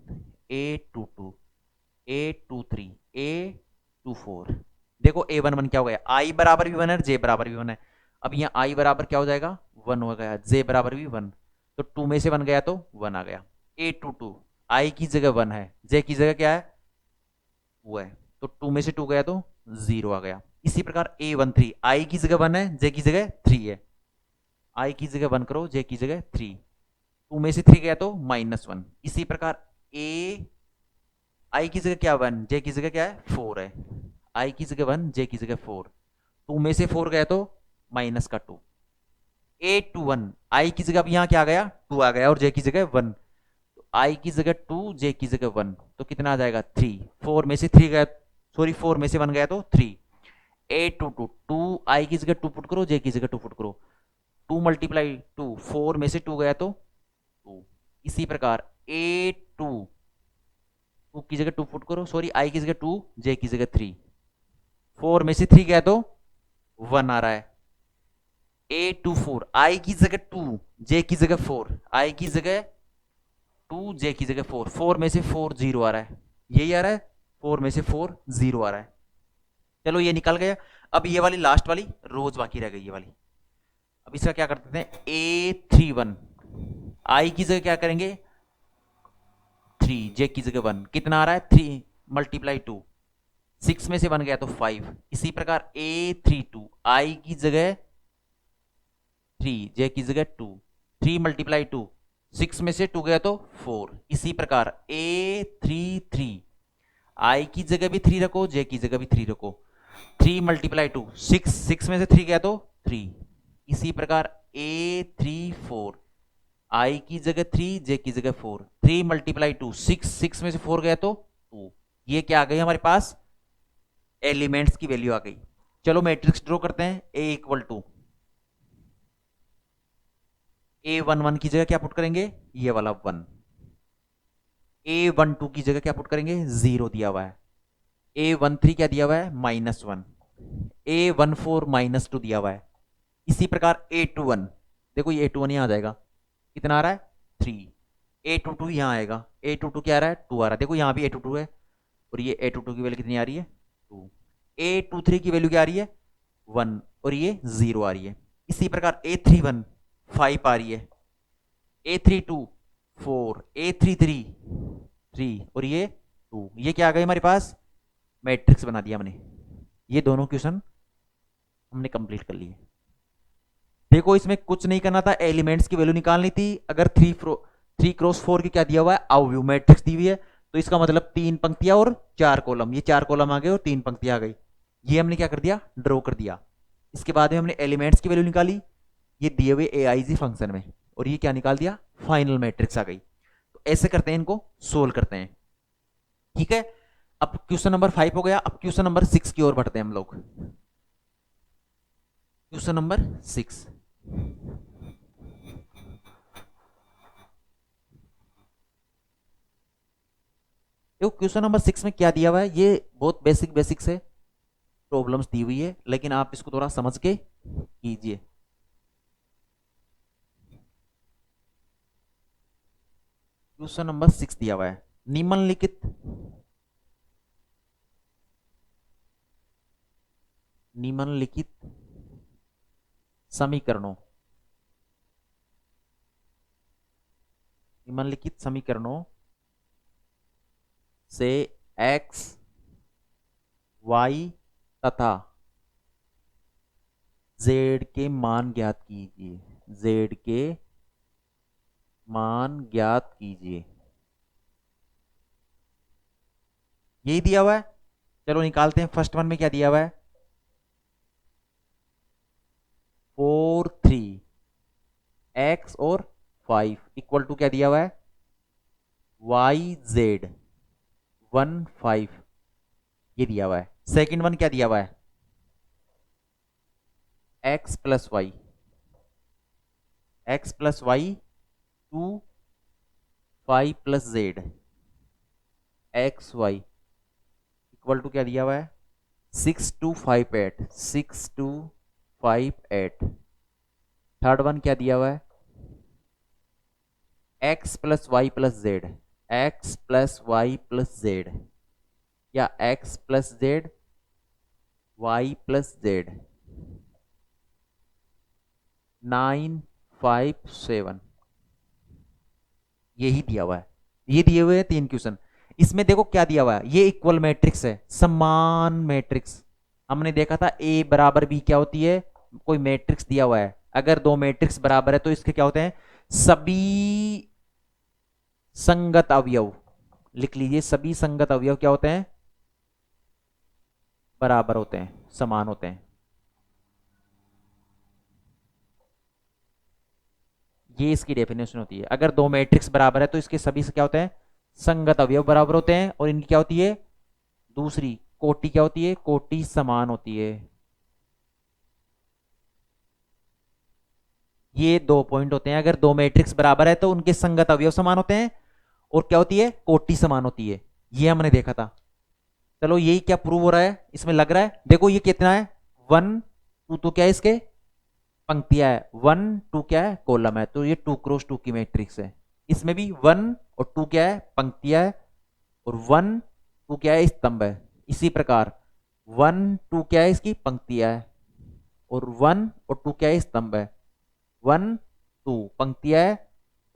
A22, A23, A24। देखो A11 क्या हो गया, I बराबर भी 1 है, J बराबर भी 1 है। अब यहाँ I बराबर क्या हो जाएगा, 1 हो गया। J बराबर भी 1, तो 2 में से 1 गया तो 1 आ गया। A22 I की जगह 1 है, J की जगह क्या है, 2 है, तो 2 में से 2 गया तो 0 आ गया। इसी प्रकार A13 I की जगह 1 है, J की जगह 3 है। I की जगह 1 करो, J की जगह 3, 2 में से 3 गया तो -1। इसी प्रकार I की जगह क्या 1, J की जगह क्या है 4 है। I की जगह 1, J की जगह 4, 2 में से 4 गया तो -2। A21 I की जगह अब यहाँ क्या आ गया, 2 आ गया, और J की जगह 1, तो I की जगह 2, J की जगह 1, तो कितना आ जाएगा 3। 4 में से 3 गया, सॉरी 4 में से 1 गया तो 3। A22 2 I की जगह 2 पुट करो, J की जगह 2 पुट करो, 2 × 2, 4 में से 2 गया तो 2। इसी प्रकार A2 2 की जगह 2 पुट करो, सॉरी I की जगह 2, J की जगह 3, 4 में से 3 गया तो 1 आ रहा है। A24 I की जगह 2, J की जगह 4, I की जगह 2, J की जगह 4, 4 में से 4 0 आ रहा है, यही आ रहा है। 4 में से 4 0 आ रहा है। चलो ये निकल गया। अब ये वाली लास्ट वाली रोज बाकी रह गई, ये वाली। अब इसका क्या करते हैं, A31 I की जगह क्या करेंगे 3, J की जगह 1, कितना आ रहा है 3 × 2, 6 में से 1 गया तो 5। इसी प्रकार A32 I की जगह 3, J की जगह 2, 3 × 2, 6 में से 2 गया तो 4। इसी प्रकार A33 I की जगह भी 3 रखो, J की जगह भी 3 रखो, 3 × 2, 6, 6 में से 3 गया तो 3। इसी प्रकार A34 I की जगह 3, J की जगह 4, 3 × 2, 6, 6 में से 4 गया तो 2। ये क्या आ गई हमारे पास, एलिमेंट्स की वैल्यू आ गई। चलो मैट्रिक्स ड्रॉ करते हैं। A11 की जगह क्या पुट करेंगे, ये वाला 1। A12 की जगह क्या पुट करेंगे, 0 दिया हुआ है। A13 क्या दिया हुआ है, -1। A14 -2 दिया हुआ है। इसी प्रकार A21, देखो ये A21 यहां आ जाएगा, कितना आ रहा है 3। A22 यहां आएगा, A22 क्या आ रहा है 2 आ रहा है। देखो यहां भी A22 है, और ये A22 की वैल्यू कितनी आ रही है 2। A23 की वैल्यू क्या आ रही है 1, और ये 0 आ रही है। इसी प्रकार A31 5 आ रही है, A32 4, A33 3, और ये 2। ये क्या आ गई हमारे पास, मैट्रिक्स बना दिया हमने। ये दोनों क्वेश्चन हमने कंप्लीट कर लिए। देखो इसमें कुछ नहीं करना था, एलिमेंट्स की वैल्यू निकालनी थी। अगर 3x4 की क्या दिया हुआ है, आउटव्यू मैट्रिक्स दी हुई है, तो इसका मतलब 3 पंक्तियां और 4 कॉलम, ये 4 कॉलम आ गए और 3 पंक्तियां आ गई। ये हमने क्या कर दिया, ड्रॉ कर दिया। इसके बाद में हमने एलिमेंट्स की वैल्यू निकाली, ये दिए हुए AIG फंक्शन में। और ये क्या निकाल दिया, फाइनल मैट्रिक्स आ गई। तो ऐसे करते हैं, इनको सोल्व करते हैं। ठीक है, अब क्वेश्चन नंबर 5 हो गया। अब क्वेश्चन नंबर 6 की ओर बढ़ते हैं हम लोग। क्वेश्चन नंबर 6, देखो क्वेश्चन नंबर 6 में क्या दिया हुआ है, ये बहुत बेसिक से प्रॉब्लम्स दी हुई है, लेकिन आप इसको थोड़ा समझ के कीजिए। क्वेश्चन नंबर 6 दिया हुआ है, निम्नलिखित समीकरणों निम्नलिखित समीकरणों से x, y तथा z के मान ज्ञात कीजिए। z के मान ज्ञात कीजिए, यही दिया हुआ है। चलो निकालते हैं। फर्स्ट वन में क्या दिया हुआ है, 4, 3, x और 5 इक्वल टू क्या दिया हुआ है, y, z, 1, 5, ये दिया हुआ है। सेकंड वन क्या दिया हुआ है, x plus y, 2, 5 plus z, x y equal to क्या दिया हुआ है, 6, 2, 5, 8, 6, 2, 5, 8। थर्ड वन क्या दिया हुआ है, x plus y plus z, x plus y plus z, या x plus z, y plus z, 9, 5, 7, यही दिया हुआ है। ये दिए हुए हैं 3 क्वेश्चन। इसमें देखो क्या दिया हुआ है, ये इक्वल मैट्रिक्स है, समान मैट्रिक्स। हमने देखा था a बराबर b क्या होती है, कोई मैट्रिक्स दिया हुआ है, अगर दो मैट्रिक्स बराबर है तो इसके क्या होते हैं, सभी संगत अवयव। लिख लीजिए, सभी संगत अवयव क्या होते हैं, बराबर होते हैं, समान होते हैं। ये इसकी डेफिनेशन होती है। अगर दो मैट्रिक्स बराबर है तो इसके सभी से क्या होते हैं, संगत अवयव बराबर होते हैं, और इनकी क्या होती है, दूसरी कोटि क्या होती है, कोटि समान होती है। ये 2 पॉइंट होते हैं, अगर दो मैट्रिक्स बराबर है तो उनके संगत अवयव समान होते हैं, और क्या होती है, कोटि समान होती है। ये हमने देखा था। चलो यही क्या प्रूव हो रहा है, इसमें लग रहा है। देखो ये कितना है, 1, 2 तो क्या है, इसके पंक्तियां है, 1, 2 क्या है, कॉलम है, तो ये 2 क्रॉस 2 की मैट्रिक्स है। इसमें भी 1 और 2 क्या है, पंक्तियां है, और 1, 2 क्या है, स्तंभ है। इसी प्रकार 1, 2 क्या है, इसकी पंक्तियां है, और 1 और 2 क्या है, स्तंभ है। 1, 2 पंक्तियां है,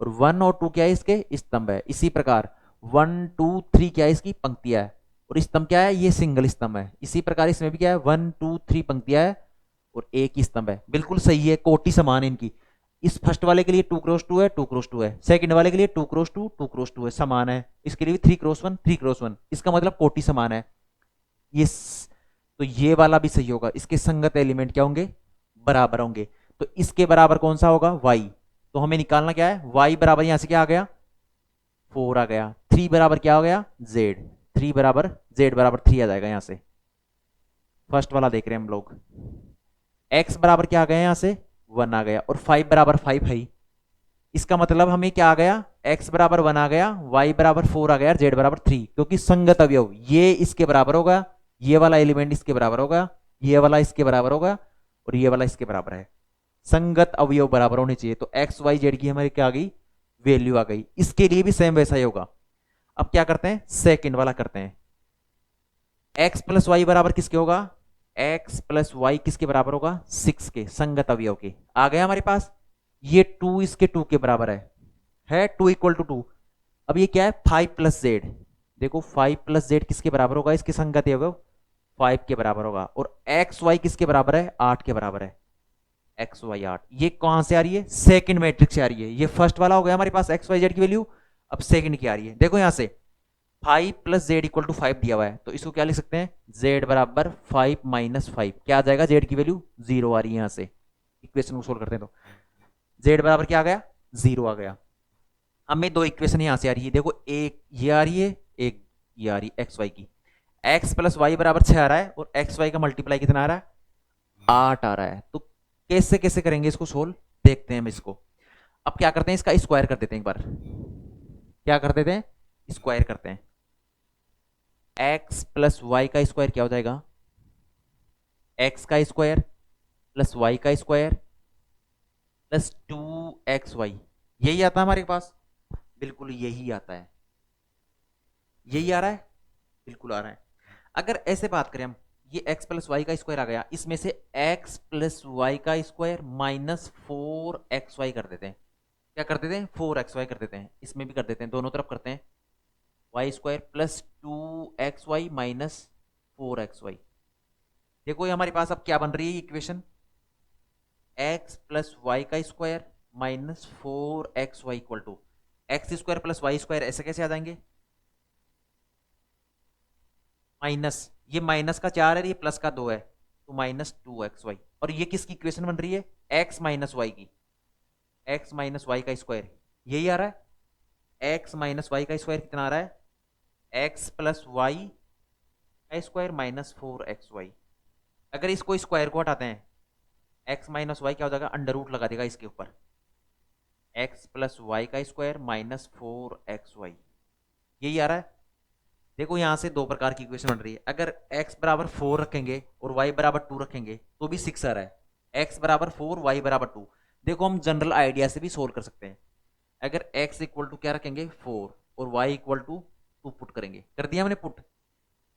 और 1 और 2 क्या है, इसके स्तंभ है। इसी प्रकार 1, 2, 3 क्या है, इसकी पंक्तियां है, और स्तंभ क्या है, ये सिंगल स्तंभ है। इसी प्रकार इसमें भी क्या है, 1, 2, 3 पंक्तियां है और एक ही स्तंभ है। बिल्कुल सही है, कोटि समान है इनकी। इस फर्स्ट वाले के लिए 2 क्रॉस 2 है, 2 क्रॉस 2 है, सेकंड वाले के लिए 2 क्रॉस 2, 2 क्रॉस 2 है, समान है। इसके लिए भी 3 क्रॉस 1, 3 क्रॉस 1, इसका मतलब कोटि समान है। ये तो ये वाला भी सही होगा, इसके संगत एलिमेंट क्या होंगे, बराबर होंगे। तो इसके बराबर कौन सा होगा, y। तो हमें निकालना क्या है, y बराबर यहां से क्या आ गया, 4 आ गया। 3 बराबर क्या हो गया, z। 3 बराबर z बराबर 3 आ जाएगा यहां से। फर्स्ट वाला देख रहे हैं हम लोग। x बराबर क्या आ गया, यहां से 1 आ गया, और 5 बराबर 5 है। इसका मतलब हमें क्या आ गया, x बराबर 1 आ गया, y बराबर 4 आ गया, z बराबर 3, क्योंकि संगत अवयव ये इसके बराबर होगा, ये वाला एलिमेंट इसके बराबर होगा, ये वाला इसके बराबर होगा, और ये वाला इसके बराबर है। संगत अवयव बराबर होने चाहिए। तो एक्स वाई जेड की हमारी क्या आ गई, वैल्यू आ गई। इसके लिए भी सेम वैसा ही होगा। अब क्या करते हैं, सेकंड वाला करते हैं। एक्स प्लस वाई बराबर किसके होगा, एक्स प्लस वाई किसके बराबर होगा, 6 के, संगत अवयव के। आ गया हमारे पास, ये 2 इसके 2 के बराबर है 2 इक्वल टू 2। अब ये क्या है, 5 प्लस जेड। देखो 5 प्लस जेड किसके बराबर होगा, इसके संगत अवयव 5 के बराबर होगा। और एक्स वाई किसके बराबर है, 8 के बराबर है, एक्स वाई 8। ये कहां से आ रही है, सेकंड मैट्रिक्स से आ रही है। ये फर्स्ट वाला हो गया हमारे पास एक्स वाई जेड की वैल्यू। अब सेकंड की आ रही है, देखो यहां से 5 प्लस जेड इक्वल टू 5 दिया हुआ है, तो इसको क्या लिख सकते हैं, जेड बराबर 5 माइनस 5। क्या आ जाएगा, जेड की वैल्यू 0 आ रही है। यहां से इक्वेशन को सोल्व करते हैं तो जेड बराबर क्या आ गया, जीरो आ गया। हमें दो इक्वेशन यहां से आ रही है, देखो एक ये आ रही है, एक ये आ रही है एक्स वाई की। एक्स प्लस वाई बराबर 6 आ रहा है और एक्स वाई का मल्टीप्लाई कितना आ रहा है, 8 आ रहा है। तो कैसे कैसे करेंगे इसको सोल्व, देखते हैं हम इसको। अब क्या करते हैं, इसका स्क्वायर कर देते हैं एक बार। क्या कर देते हैं, स्क्वायर करते हैं। एक्स प्लस वाई का स्क्वायर क्या हो जाएगा, एक्स का स्क्वायर प्लस वाई का स्क्वायर प्लस 2xy। यही आता है हमारे पास, बिल्कुल यही आता है। यही आ रहा है, बिल्कुल आ रहा है। अगर ऐसे बात करें हम, ये x प्लस वाई का स्क्वायर आ गया, इसमें से x प्लस वाई का स्क्वायर माइनस 4xy कर देते हैं। क्या कर देते हैं, 4xy कर देते हैं। इसमें भी कर देते हैं, दोनों तरफ करते हैं। Y square plus 2xy minus 4xy। देखो ये हमारे पास अब क्या बन रही है इक्वेशन, एक्स प्लस वाई का square minus 4xy equal to x square plus y square. ऐसे कैसे आ जाएंगे, माइनस, ये माइनस का 4 है, ये प्लस का 2 है, तो माइनस 2xy। और ये किसकी इक्वेशन बन रही है, एक्स माइनस वाई की। एक्स माइनस वाई का स्क्वायर यही आ रहा है। एक्स माइनस वाई का स्क्वायर कितना आ रहा है, एक्स प्लस वाई का स्क्वायर माइनस 4xy। अगर इसको स्क्वायर को हटाते हैं, एक्स माइनस वाई क्या हो जाएगा, अंडर रूट लगा देगा इसके ऊपर, एक्स प्लस वाई का स्क्वायर माइनस 4xy। यही आ रहा है। देखो यहां से दो प्रकार की इक्वेशन बन रही है। अगर x बराबर 4 रखेंगे और y बराबर 2 रखेंगे तो भी 6 आ रहा है। x बराबर 4, y बराबर 2। देखो हम जनरल आइडिया से भी सोल्व कर सकते हैं। अगर x इक्वल टू क्या रखेंगे 4 और y इक्वल टू 2 पुट करेंगे, कर दिया हमने पुट,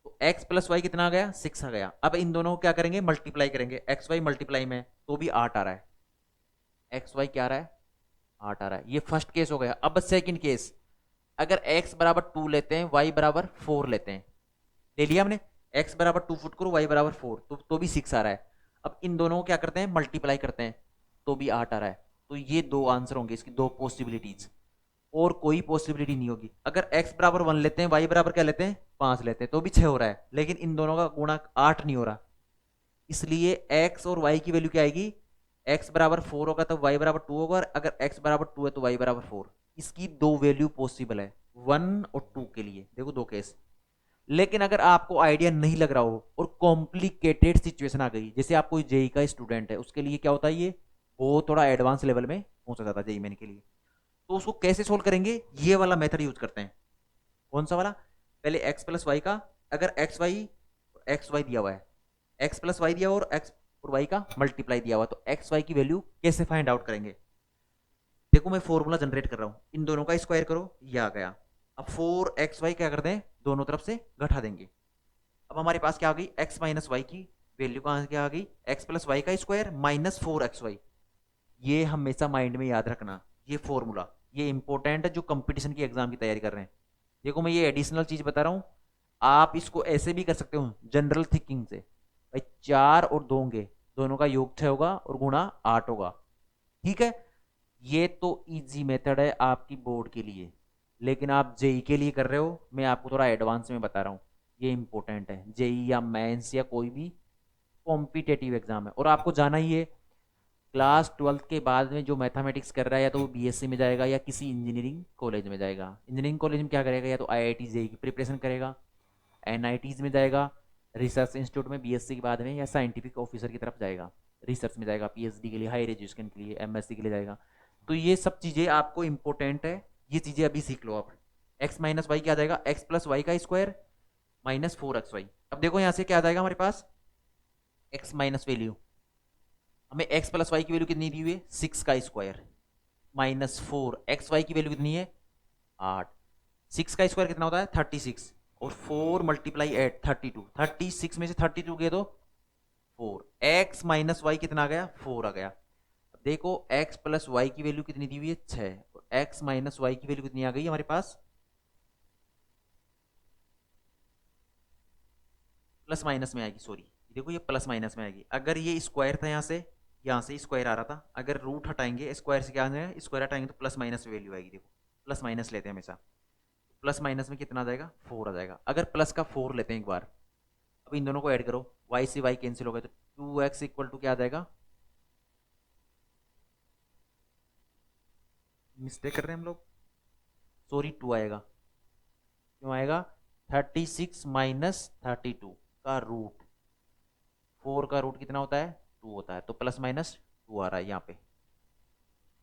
तो x प्लस वाई कितना आ गया, 6 आ गया। अब इन दोनों को क्या करेंगे, मल्टीप्लाई करेंगे, एक्स वाई मल्टीप्लाई में तो भी 8 आ रहा है। एक्स वाई क्या आ रहा है, 8 आ रहा है। ये फर्स्ट केस हो गया। अब सेकंड केस, अगर x बराबर 2 लेते हैं, y बराबर 4 लेते हैं, ले लिया हमने। x बराबर 2 फुट करो, y बराबर 4, तो भी 6 आ रहा है। अब इन दोनों को क्या करते हैं, मल्टीप्लाई करते हैं, तो भी 8 आ रहा है। तो ये दो आंसर होंगे इसकी, दो पॉसिबिलिटीज, और कोई पॉसिबिलिटी नहीं होगी। अगर x बराबर 1 लेते हैं, y बराबर क्या लेते हैं 5 लेते हैं, तो भी 6 हो रहा है, लेकिन इन दोनों का गुणा 8 नहीं हो रहा। इसलिए x और y की वैल्यू क्या आएगी, x बराबर 4 होगा तब y बराबर 2 होगा, और अगर x बराबर 2 है तो y बराबर 4। इसकी दो वैल्यू पॉसिबल है, 1 और 2 के लिए। देखो दो केस। लेकिन अगर आपको आइडिया नहीं लग रहा हो और कॉम्प्लिकेटेड सिचुएशन आ गई, जैसे आप कोई जेई का स्टूडेंट है, उसके लिए क्या होता है, ये वो थोड़ा एडवांस लेवल में पहुंचा जाता है जेई मेन के लिए, तो उसको कैसे सोल्व करेंगे, ये वाला मेथड यूज करते हैं। कौन सा वाला, पहले एक्स प्लस वाई का, अगर एक्स वाई दिया हुआ है, एक्स प्लस वाई दिया हुआ और एक्स और वाई का मल्टीप्लाई दिया हुआ, तो एक्स वाई की वैल्यू कैसे फाइंड आउट करेंगे। देखो मैं फॉर्मूला जनरेट कर रहा हूं, इन दोनों का स्क्वायर करो, ये आ गया। अब 4xy क्या करते हैं, दोनों तरफ से घटा देंगे। अब हमारे पास क्या आ गई, x माइनस वाई की वैल्यू कहां से क्या आ गई, x प्लस वाई का स्क्वायर माइनस 4xy। ये हमेशा माइंड में याद रखना, ये फॉर्मूला, ये इंपॉर्टेंट है जो कंपटीशन की एग्जाम की तैयारी कर रहे हैं। देखो मैं ये एडिशनल चीज बता रहा हूं, आप इसको ऐसे भी कर सकते हो जनरल थिंकिंग से। भाई 4 और 2 होंगे, दोनों का योग 6 होगा और गुणा 8 होगा। ठीक है, ये तो इजी मेथड है आपकी बोर्ड के लिए, लेकिन आप जेई के लिए कर रहे हो, मैं आपको थोड़ा एडवांस में बता रहा हूँ। ये इंपॉर्टेंट है, जेई या मेंस या कोई भी कॉम्पिटेटिव एग्जाम है। और आपको जाना ही है, क्लास 12th के बाद में जो मैथमेटिक्स कर रहा है, या तो वो बीएससी में जाएगा या किसी इंजीनियरिंग कॉलेज में जाएगा। इंजीनियरिंग कॉलेज में क्या करेगा, या तो आईआईटी जेई की प्रिपरेशन करेगा, एनआईटीज में जाएगा, रिसर्च इंस्टीट्यूट में बीएससी के बाद में, या साइंटिफिक ऑफिसर की तरफ जाएगा, रिसर्च में जाएगा, पीएचडी के लिए, हायर एजुकेशन के लिए, एमएससी के लिए जाएगा। तो ये सब चीज़ें आपको इंपॉर्टेंट है, ये चीज़ें अभी सीख लो आप। एक्स माइनस वाई क्या आ जाएगा, एक्स प्लस वाई का स्क्वायर माइनस 4xy। अब देखो यहाँ से क्या आ जाएगा हमारे पास, एक्स माइनस वैल्यू, हमें एक्स प्लस वाई की वैल्यू कितनी दी हुई है, 6 का स्क्वायर माइनस 4, एक्स वाई की वैल्यू कितनी है 8। 6 का स्क्वायर कितना होता है 36, और 4 मल्टीप्लाई 8 32, 36 में से 32 गए तो 4, एक्स माइनस वाई कितना आ गया 4 आ गया। देखो x प्लस वाई की वैल्यू कितनी दी हुई है 6, और x माइनस वाई की वैल्यू कितनी आ गई हमारे पास, प्लस माइनस में आएगी, सॉरी देखो ये प्लस माइनस में आएगी। अगर ये स्क्वायर था यहाँ से स्क्वायर आ रहा था, अगर रूट हटाएंगे स्क्वायर से क्या आ जाएगा, स्क्वायर हटाएंगे तो प्लस माइनस वैल्यू आएगी। देखो प्लस माइनस लेते हैं हमेशा, प्लस माइनस में कितना आ जाएगा 4 आ जाएगा। अगर प्लस का 4 लेते हैं एक बार, अब इन दोनों को ऐड करो, y से y कैंसिल हो गया, तो 2x इक्वल टू क्या आ जाएगा, मिस्टेक कर रहे हैं हम लोग, सॉरी 2 आएगा। क्यों आएगा? 36 माइनस 32 का रूट, 4 का रूट कितना होता है? 2 होता है, तो प्लस माइनस 2 आ रहा है यहाँ पे।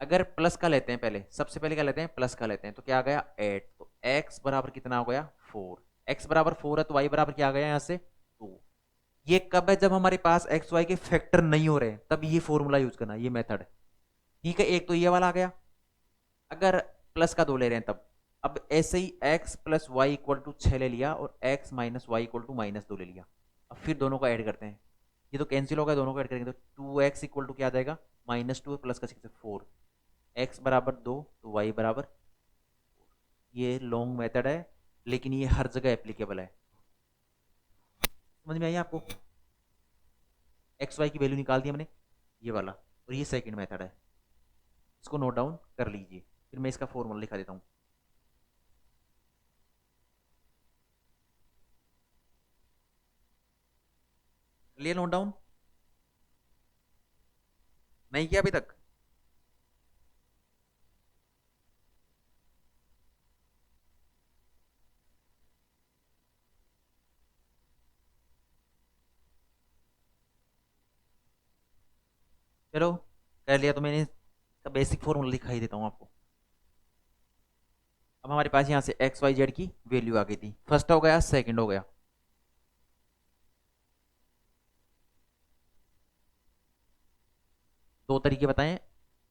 अगर प्लस का लेते हैं, पहले सबसे पहले क्या लेते हैं? प्लस का लेते हैं, तो क्या आ गया? 8। तो x बराबर कितना हो गया? 4। x बराबर 4 है तो y बराबर क्या आ गया यहाँ से? 2। ये कब है? जब हमारे पास एक्स वाई के फैक्टर नहीं हो रहे, तब ये फॉर्मूला यूज करना, ये मेथड। ठीक है, एक तो ये वाला आ गया। अगर प्लस का 2 ले रहे हैं तब, अब ऐसे ही x plus y equal to 6 ले लिया और x minus y equal to -2 ले लिया। अब फिर दोनों को ऐड करते हैं, ये तो कैंसिल होगा, दोनों को ऐड करेंगे तो 2x इक्वल टू क्या आ जाएगा? -2 प्लस का 6 4, x बराबर 2 तो y बराबर। ये लॉन्ग मेथड है लेकिन ये हर जगह एप्लीकेबल है। समझ में आई आपको? एक्स वाई की वैल्यू निकाल दी हमने, ये वाला, और ये सेकंड मेथड है, इसको नोट डाउन कर लीजिए। फिर मैं इसका फॉर्मूला लिखा देता हूँ। लिए नोट डाउन? नहीं किया अभी तक? चलो कर लिया तो मैंने इसका बेसिक फॉर्मूला लिखा ही देता हूँ आपको। अब हमारे पास यहाँ से एक्स वाई जेड की वैल्यू आ गई थी, फर्स्ट हो गया, सेकंड हो गया। दो तरीके बताएं।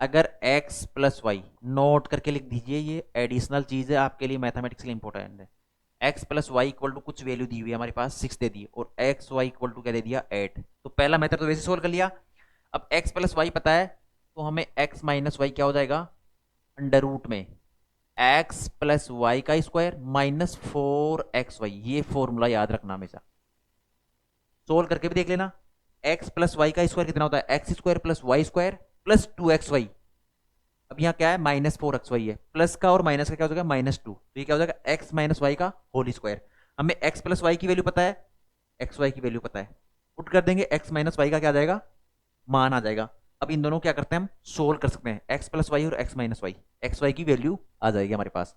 अगर x प्लस वाई, नोट करके लिख दीजिए, ये एडिशनल चीज है आपके लिए, मैथमेटिक्स के लिए इंपॉर्टेंट है। x plus y equal to कुछ वैल्यू दी हुई है हमारे पास, 6 दे दी, और एक्स वाई इक्वल टू क्या दे दिया? 8। तो पहला मेथड तो वैसे सोल्व कर लिया। अब x प्लस वाई पता है तो हमें x माइनस वाई क्या हो जाएगा? अंडर रूट में x प्लस वाई का स्क्वायर माइनस 4xy, ये फॉर्मूला याद रखना हमेशा। सोल्व करके भी देख लेना। x प्लस वाई का स्क्वायर कितना होता है? X square plus y square plus 2xy। अब यहाँ क्या है? -4xy है, प्लस का और माइनस का क्या हो जाएगा? -2। तो ये क्या हो जाएगा? x माइनस वाई का होल स्क्वायर। हमें x प्लस वाई की वैल्यू पता है, एक्स वाई की वैल्यू पता है, पुट कर देंगे, x माइनस वाई का क्या आ जाएगा? मान आ जाएगा। अब इन दोनों क्या करते हैं? हम सोल्व कर सकते हैं, x प्लस वाई और x minus y, x y की वैल्यू आ जाएगी हमारे पास।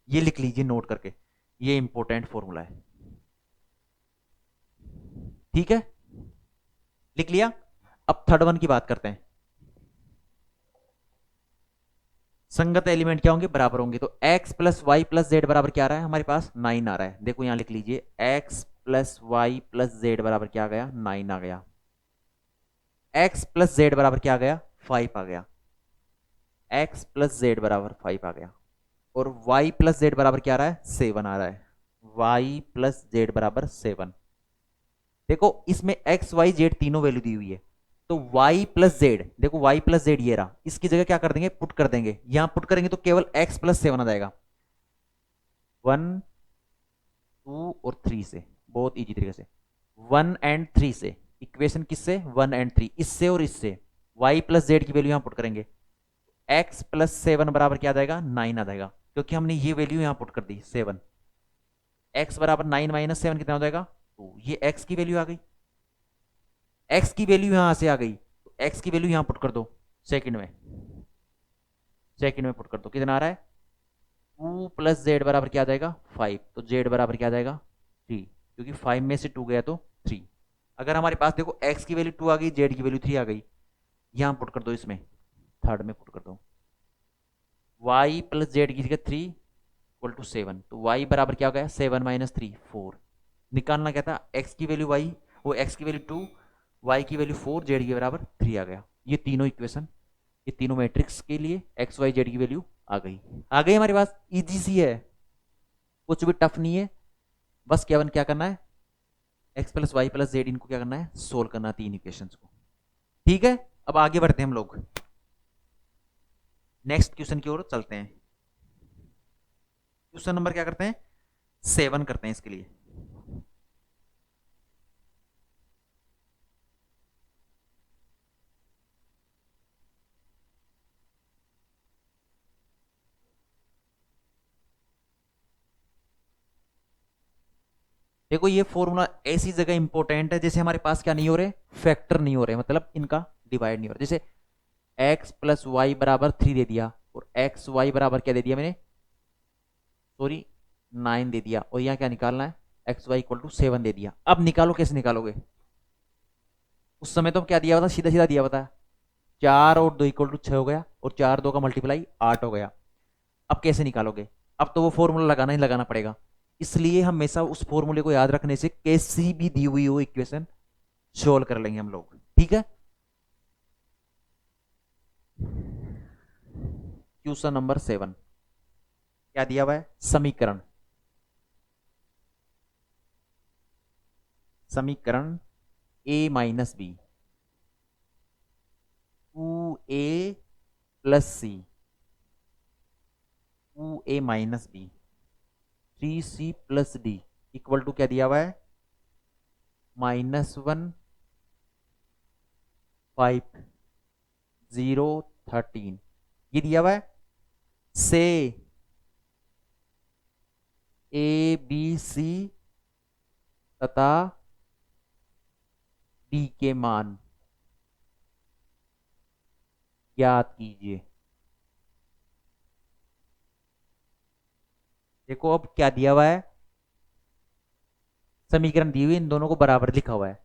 ये लिख लीजिए नोट करके, ये इंपॉर्टेंट फॉर्मूला है। ठीक है, लिख लिया। अब थर्ड वन की बात करते हैं। संगत एलिमेंट क्या होंगे? बराबर होंगे। तो x plus y plus z बराबर क्या आ रहा है हमारे पास? 9 आ रहा है। देखो यहां लिख लीजिए, x plus y plus z बराबर क्या आ गया? 9 आ गया। x प्लस जेड बराबर क्या आ गया? 5 आ गया। x प्लस जेड बराबर 5 आ गया। और y प्लस जेड बराबर क्या आ रहा है? 7 आ रहा है। y प्लस जेड बराबर 7। देखो इसमें x y z तीनों वैल्यू दी हुई है, तो y प्लस जेड, देखो y प्लस जेड ये रहा, इसकी जगह क्या कर देंगे? पुट कर देंगे। यहां पुट करेंगे तो केवल x प्लस 7 आ जाएगा, 1 2 और 3 से, बहुत इजी तरीके से। 1 एंड 3 से, इक्वेशन किससे? 1 एंड 3, इससे और इससे। y प्लस जेड की वैल्यू यहां पुट करेंगे, x प्लस 7 बराबर क्या आ जाएगा? 9 आ जाएगा, क्योंकि हमने ये वैल्यू यहां पुट कर दी 7। x बराबर 9 माइनस 7 कितना हो जाएगा? 2। ये x की वैल्यू आ गई, x की वैल्यू यहां से आ गई, तो x की वैल्यू यहां पुट कर दो सेकंड में, सेकंड में पुट कर दो, कितना आ रहा है? 2 प्लस जेड बराबर क्या आ जाएगा? 5। तो जेड बराबर क्या आ जाएगा? 3, क्योंकि 5 में से 2 गया तो 3। अगर हमारे पास देखो x की वैल्यू 2 आ गई, जेड की वैल्यू 3 आ गई, यहां पुट कर दो, इसमें थर्ड में पुट कर दो, y प्लस जेड की जगह 3 इक्वल टू 7। तो y बराबर क्या हो गया? 7 माइनस 3 4। निकालना क्या था? x की वैल्यू y, वो x की वैल्यू 2, y की वैल्यू 4, जेड के बराबर 3 आ गया। ये तीनों इक्वेशन, ये तीनों मैट्रिक्स के लिए x y z की वैल्यू आ गई। आ गई हमारे पास, इजी सी है, कुछ भी टफ नहीं है। बस केवल क्या करना है? x plus y plus z, इनको क्या करना है? सोल्व करना, तीन इक्वेशंस को। ठीक है, अब आगे बढ़ते हैं हम लोग, नेक्स्ट क्वेश्चन की ओर चलते हैं। क्वेश्चन नंबर क्या करते हैं? 7 करते हैं इसके लिए। देखो ये फॉर्मूला ऐसी जगह इंपॉर्टेंट है जैसे हमारे पास क्या नहीं हो रहे? फैक्टर नहीं हो रहे, मतलब इनका डिवाइड नहीं हो रहा। जैसे x प्लस वाई बराबर 3 दे दिया और एक्स वाई बराबर क्या दे दिया मैंने, सॉरी 9 दे दिया, और यहाँ क्या निकालना है, एक्स वाई इक्वल टू 7 दे दिया। अब निकालो, कैसे निकालोगे, उस समय तो क्या दिया हुआ था, सीधा सीधा दिया हुआ था, 4 और 2 इक्वल टू 6 हो गया, और 4 2 का मल्टीप्लाई 8 हो गया। अब कैसे निकालोगे, अब तो वो फॉर्मूला लगाना ही लगाना पड़ेगा, इसलिए हमेशा उस फॉर्मूले को याद रखने से कैसी भी दी हुई हो इक्वेशन सोल्व कर लेंगे हम लोग, ठीक है। क्वेश्चन नंबर 7 क्या दिया हुआ है, समीकरण, समीकरण a minus b, 2a plus c, 2a minus b, 3c plus d equal to क्या दिया हुआ है, -1 5 0 13, ये दिया हुआ है। से ए बी सी तथा डी के मान ज्ञात कीजिए। देखो अब क्या दिया हुआ है, समीकरण दी हुई, इन दोनों को बराबर लिखा हुआ है,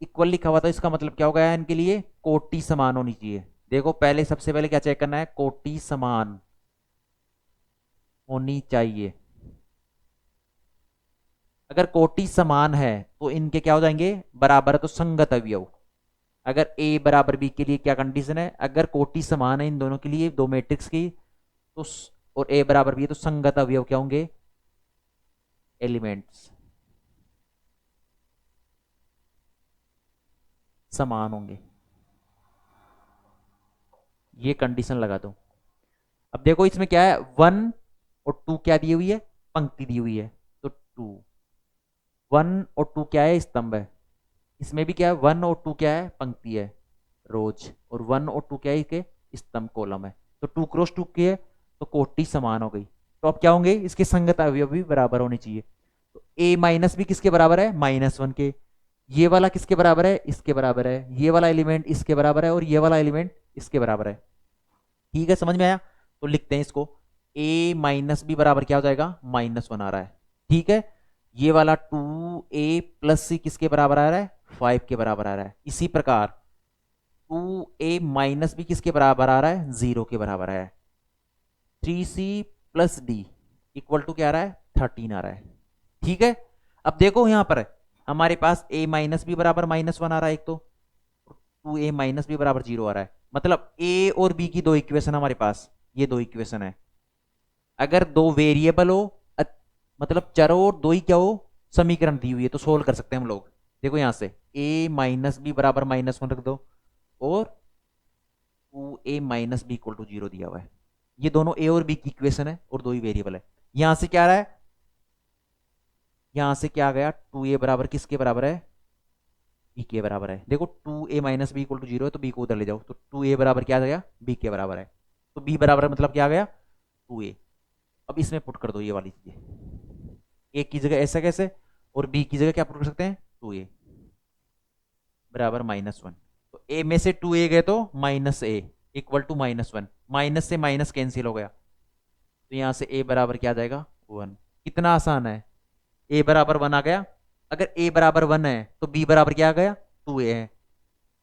इक्वल लिखा हुआ, तो इसका मतलब क्या होगा, इनके लिए कोटि समान होनी चाहिए। देखो पहले, सबसे पहले क्या चेक करना है, कोटि समान होनी चाहिए। अगर कोटि समान है तो इनके क्या हो जाएंगे, बराबर है, तो संगत अवयव। अगर ए बराबर बी के लिए क्या कंडीशन है, अगर कोटि समान है इन दोनों के लिए, दो मैट्रिक्स की, तो और ए बराबर बी है, तो संगत अवयव क्या होंगे, एलिमेंट्स समान होंगे। ये कंडीशन लगा दो। अब देखो इसमें क्या है, 1 और 2 क्या दी हुई है, पंक्ति दी हुई है, तो 2, 1 और 2 क्या है, स्तंभ है। इसमें भी क्या है, 1 और 2 क्या है, पंक्ति है, रोज, और 1 और 2 क्या है, इसके स्तंभ कॉलम है। तो 2 क्रॉस 2 की है, तो कोटि समान हो गई। तो अब क्या होंगे, इसके संगत अवयव भी बराबर होने चाहिए। तो a माइनस भी किसके बराबर है, -1 के, ये वाला किसके बराबर है, इसके बराबर है, ये वाला एलिमेंट इसके बराबर है, और ये वाला एलिमेंट इसके बराबर है। ठीक है, समझ में आया। तो लिखते हैं इसको, a माइनस बी बराबर क्या हो जाएगा, -1 आ रहा है, ठीक है। ये वाला 2a प्लस सी किसके बराबर आ रहा है, 5 के बराबर आ रहा है। इसी प्रकार 2a माइनस बी किसके बराबर आ रहा है, 0 के बराबर है। 3c plus d equal to क्या आ रहा है, 13 आ रहा है, ठीक है। अब देखो यहां पर हमारे पास a माइनस बी बराबर -1 आ रहा है एक, तो 2a माइनस बी बराबर 0 आ रहा है, मतलब a और b की दो इक्वेशन हमारे पास, ये दो इक्वेशन है। अगर दो वेरिएबल हो, मतलब चर हो, और दो ही क्या हो, समीकरण दी हुई है, तो सोल्व कर सकते हैं हम लोग। देखो यहां से a माइनस बी बराबर -1 रख दो, और 2a minus B equal to 0 दिया हुआ है। ये दोनों a और b की इक्वेशन है, और दो ही वेरिएबल है। यहां से क्या आ रहा है, यहां से क्या आ गया, 2a बराबर किसके बराबर है, b के बराबर है। देखो 2a minus B equal to 0 है, तो b को उधर ले जाओ, तो 2a बराबर क्या आ गया, b के बराबर है। तो b बराबर मतलब क्या आ गया, 2a। अब इसमें पुट कर दो ये वाली चीजें, a की जगह ऐसा कैसे, और b की जगह क्या पुट कर सकते हैं, 2a बराबर -1। तो a में से 2a गए तो -a इक्वल टू -1, माइनस से माइनस कैंसिल हो गया, तो यहां से a बराबर क्या आ जाएगा, 1। कितना आसान है, a बराबर 1 आ गया। अगर a बराबर 1 है तो b बराबर क्या आ गया, 2a है।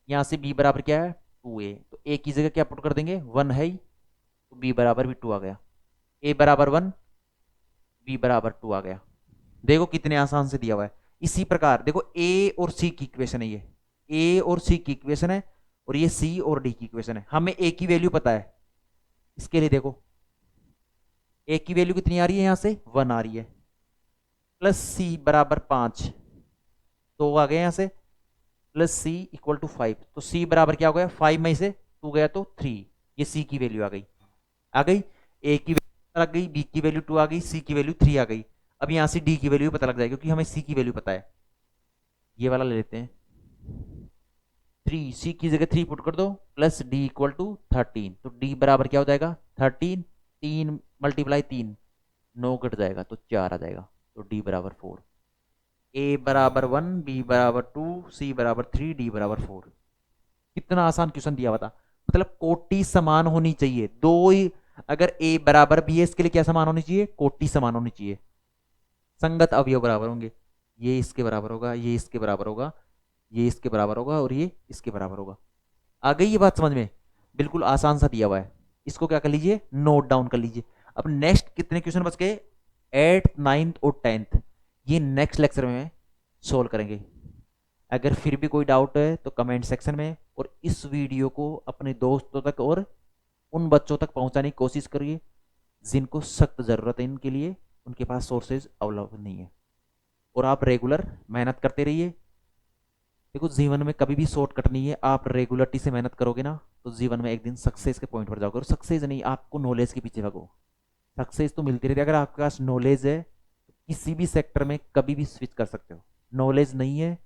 यहां से b बराबर क्या है, 2a, तो a की जगह क्या पुट कर देंगे, 1 है ही, तो b बराबर भी 2 आ गया। a बराबर 1, b बराबर 2 आ गया। देखो कितने आसान से दिया हुआ है। इसी प्रकार देखो a और c की इक्वेशन है, ये a और c की इक्वेशन है, और ये c और d की इक्वेशन है। हमें a की वैल्यू पता है, इसके लिए देखो a की वैल्यू कितनी आ रही है, यहां से 1 आ रही है, प्लस c बराबर 5, 2 आ गए यहां से, प्लस c इक्वल टू 5, तो c बराबर क्या हो गया, 5 में से 2 गया तो 3, ये c की वैल्यू आ गई, आ गई। a की वैल्यू आ गई, b की वैल्यू 2 आ गई, c की वैल्यू 3 आ गई। अब यहां से d की वैल्यू पता लग जाएगी, क्योंकि हमें c की वैल्यू पता है। ये वाला ले लेते हैं, 3, c की जगह 3 पुट कर दो, प्लस d इक्वल टू 13, तो d बराबर क्या हो जाएगा, 13, 3 मल्टीप्लाई 3, 9 कट जाएगा, तो 4 आ जाएगा, तो d बराबर 4। a बराबर 1, b बराबर 2, c बराबर 3, d बराबर 4। कितना आसान क्वेश्चन दिया हुआ था। मतलब कोटि समान होनी चाहिए, दो ही, अगर ए बराबर बी है इसके लिए क्या समान होनी चाहिए, कोटि समान होनी चाहिए, संगत अवयव बराबर होंगे। ये इसके बराबर होगा, ये इसके बराबर होगा, ये इसके बराबर होगा और ये इसके बराबर होगा। आ गई ये बात समझ में? बिल्कुल आसान सा दिया हुआ है, इसको क्या कर लीजिए, नोट डाउन कर लीजिए। अब नेक्स्ट कितने क्वेश्चन बच गए, 8th 9th और 10th, ये नेक्स्ट लेक्चर में सोल्व करेंगे। अगर फिर भी कोई डाउट है तो कमेंट सेक्शन में, और इस वीडियो को अपने दोस्तों तक और उन बच्चों तक पहुंचाने की कोशिश करिए जिनको सख्त ज़रूरत है इनके लिए, उनके पास सोर्सेज अवेलेबल नहीं है। और आप रेगुलर मेहनत करते रहिए। देखो जीवन में कभी भी शॉर्टकट नहीं है, आप रेगुलरिटी से मेहनत करोगे ना तो जीवन में एक दिन सक्सेस के पॉइंट पर जाओगे। और सक्सेस नहीं, आपको नॉलेज के पीछे भागो, सक्सेस तो मिलती रहती है। अगर आपके पास नॉलेज है तो किसी भी सेक्टर में कभी भी स्विच कर सकते हो। नॉलेज नहीं है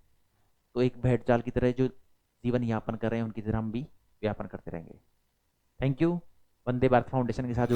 तो एक भेड़ चाल की तरह जो जीवन यापन कर रहे हैं उनकी तरह हम भी व्यापन करते रहेंगे। Thank you. Vande Bharat foundation के साथ